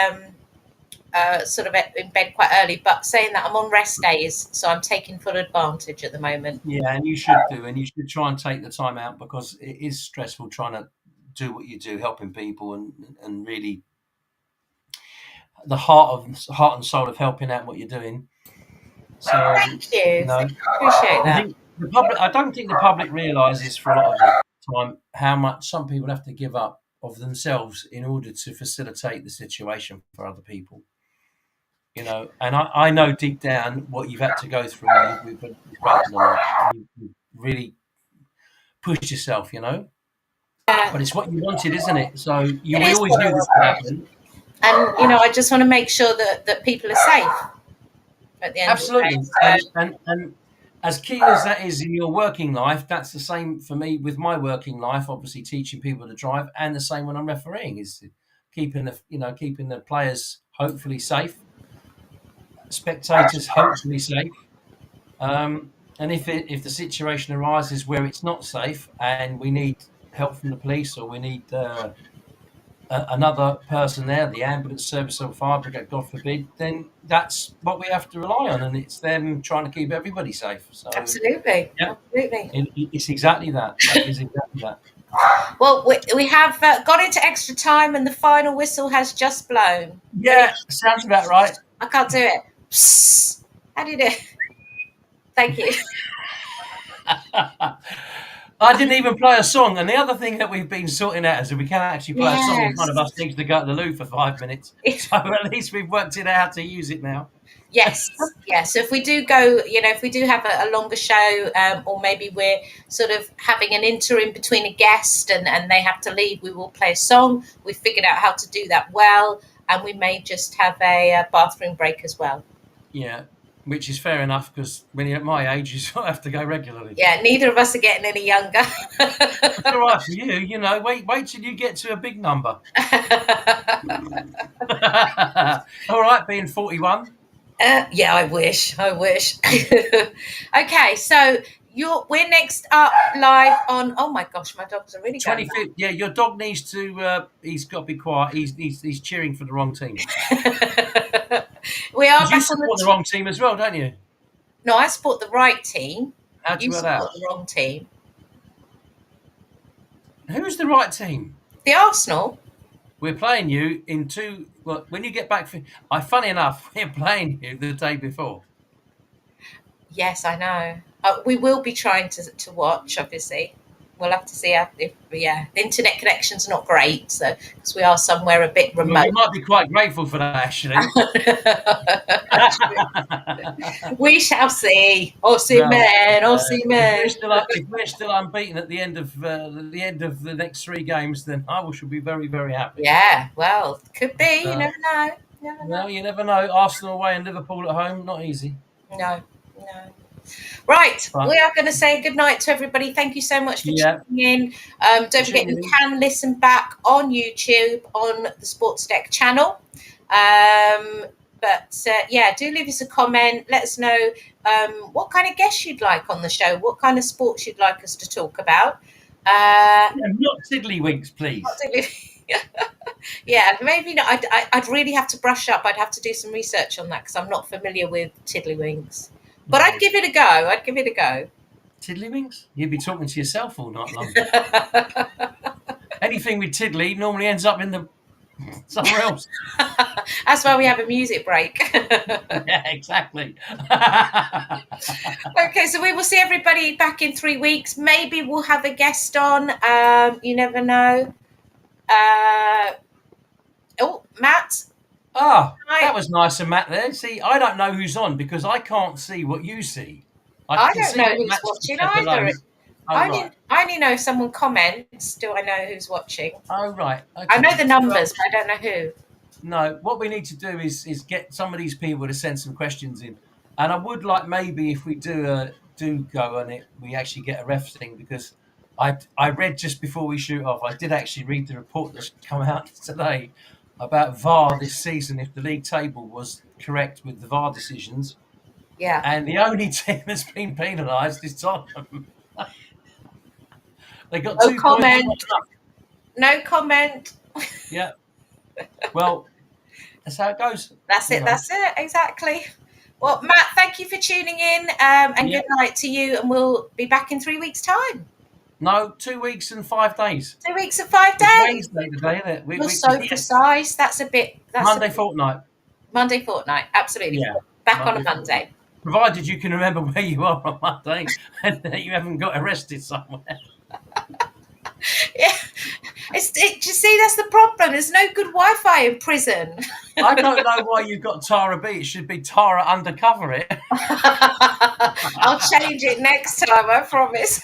sort of in bed quite early. But saying that, I'm on rest days, so I'm taking full advantage at the moment. Yeah, and you should do, and you should try and take the time out because it is stressful trying to do what you do, helping people, and really the heart and soul of helping out what you're doing. So Thank you. you know, Appreciate I that. think the public. I don't think the public realizes for a lot of the time how much some people have to give up of themselves in order to facilitate the situation for other people. And I know deep down what you've had to go through. You've broken a lot, and you've really pushed yourself. Yeah, But it's what you wanted, isn't it? So it we is always what I knew this would want, happen. and I just want to make sure that people are safe at the end of the day. Absolutely. So And as key as that is in your working life, that's the same for me with my working life. Obviously, teaching people to drive, and the same when I'm refereeing is keeping the players hopefully safe, spectators hopefully safe. And if the situation arises where it's not safe and we need help from the police or we need another person there, the ambulance service or fire brigade, God forbid, then that's what we have to rely on, and it's them trying to keep everybody safe. So, absolutely, yeah, absolutely. it's exactly that. That is exactly that. Well, we have got into extra time, and the final whistle has just blown. Yeah, sounds about right. I can't do it. Psst. How do you do it? Thank you. I didn't even play a song, and the other thing that we've been sorting out is that we can't actually play a song if one of Yes. us needs to go to the loo for 5 minutes. So at least we've worked it out how to use it now. Yes, yes. So if we do go, if we do have a longer show, or maybe we're sort of having an interim between a guest and they have to leave, we will play a song. We've figured out how to do that well, and we may just have a bathroom break as well. Yeah, which is fair enough because when you're at my age, you sort of have to go regularly. Yeah, neither of us are getting any younger. It's all right for you, wait till you get to a big number. All right, being 41. Yeah, I wish. Okay, so we're next up live on. Oh my gosh, my dogs are really going 25th. Yeah, your dog needs to. He's got to be quiet. He's cheering for the wrong team. We are You back on support the wrong team as well, don't you? No, I support the right team. How'd you You work that support out? the wrong team. Who's the right team? The Arsenal. We're playing you in two. Well, when you get back, funny enough, we're playing you the day before. Yes, I know. We will be trying to watch. Obviously, we'll have to see if the internet connection's not great, so because we are somewhere a bit Well, remote. you might be quite grateful for that, actually. We shall see. Well, Osimhen. if we're still unbeaten at the end of the next 3 games, then I shall be very, very happy. Yeah, well, could be. You So, never know. well, you never know. Arsenal away and Liverpool at home, not easy. No, no. Right, Right. we are going to say good night to everybody. Thank you so much for Yeah. tuning in. Don't forget, you can listen back on YouTube on the Sports Deck channel. Yeah, do leave us a comment. Let us know what kind of guests you'd like on the show, what kind of sports you'd like us to talk about. Not tiddlywinks, please. Yeah, maybe not. I'd really have to brush up. I'd have to do some research on that because I'm not familiar with tiddlywinks. But I'd give it a go. Tiddlywinks? You'd be talking to yourself all night long. Anything with tiddly normally ends up in the somewhere else. That's why we have a music break. Yeah, exactly. Okay, so we will see everybody back in 3 weeks. Maybe we'll have a guest on. You never know. Matt. That was nice of Matt there. See, I don't know who's on because I can't see what you see. I don't know who's watching either. I only know if someone comments. Do I know who's watching? Oh, right. Okay. I know the numbers, but I don't know who. No, what we need to do is get some of these people to send some questions in. And I would like maybe if we do go on it, we actually get a ref thing because I read just before we shoot off, I did actually read the report that's come out today about VAR this season, if the league table was correct with the VAR decisions. Yeah. And the only team that's been penalised is Tottenham. They got 2 points. No comment. Yeah. Well, that's how it goes. That's it. Exactly. Well, Matt, thank you for tuning in, and good night to you. And we'll be back in 3 weeks' time. No, 2 weeks and 5 days. 2 weeks and 5 days. Wednesday today, isn't it? You're so precise. That's a bit. Monday fortnight. Monday fortnight. Absolutely. Yeah. Back on a Monday. Provided you can remember where you are on Monday and that you haven't got arrested somewhere. Yeah. You see, that's the problem. There's no good Wi-Fi in prison. I don't know why you've got Tara B. It should be Tara Undercover It. I'll change it next time, I promise.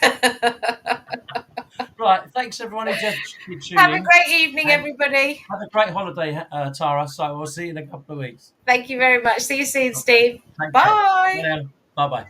Right, thanks everyone who just tuning in. Have a great evening, everybody. Have a great holiday, Tara. So we'll see you in a couple of weeks. Thank you very much. See you soon, Steve. Bye. Bye-bye.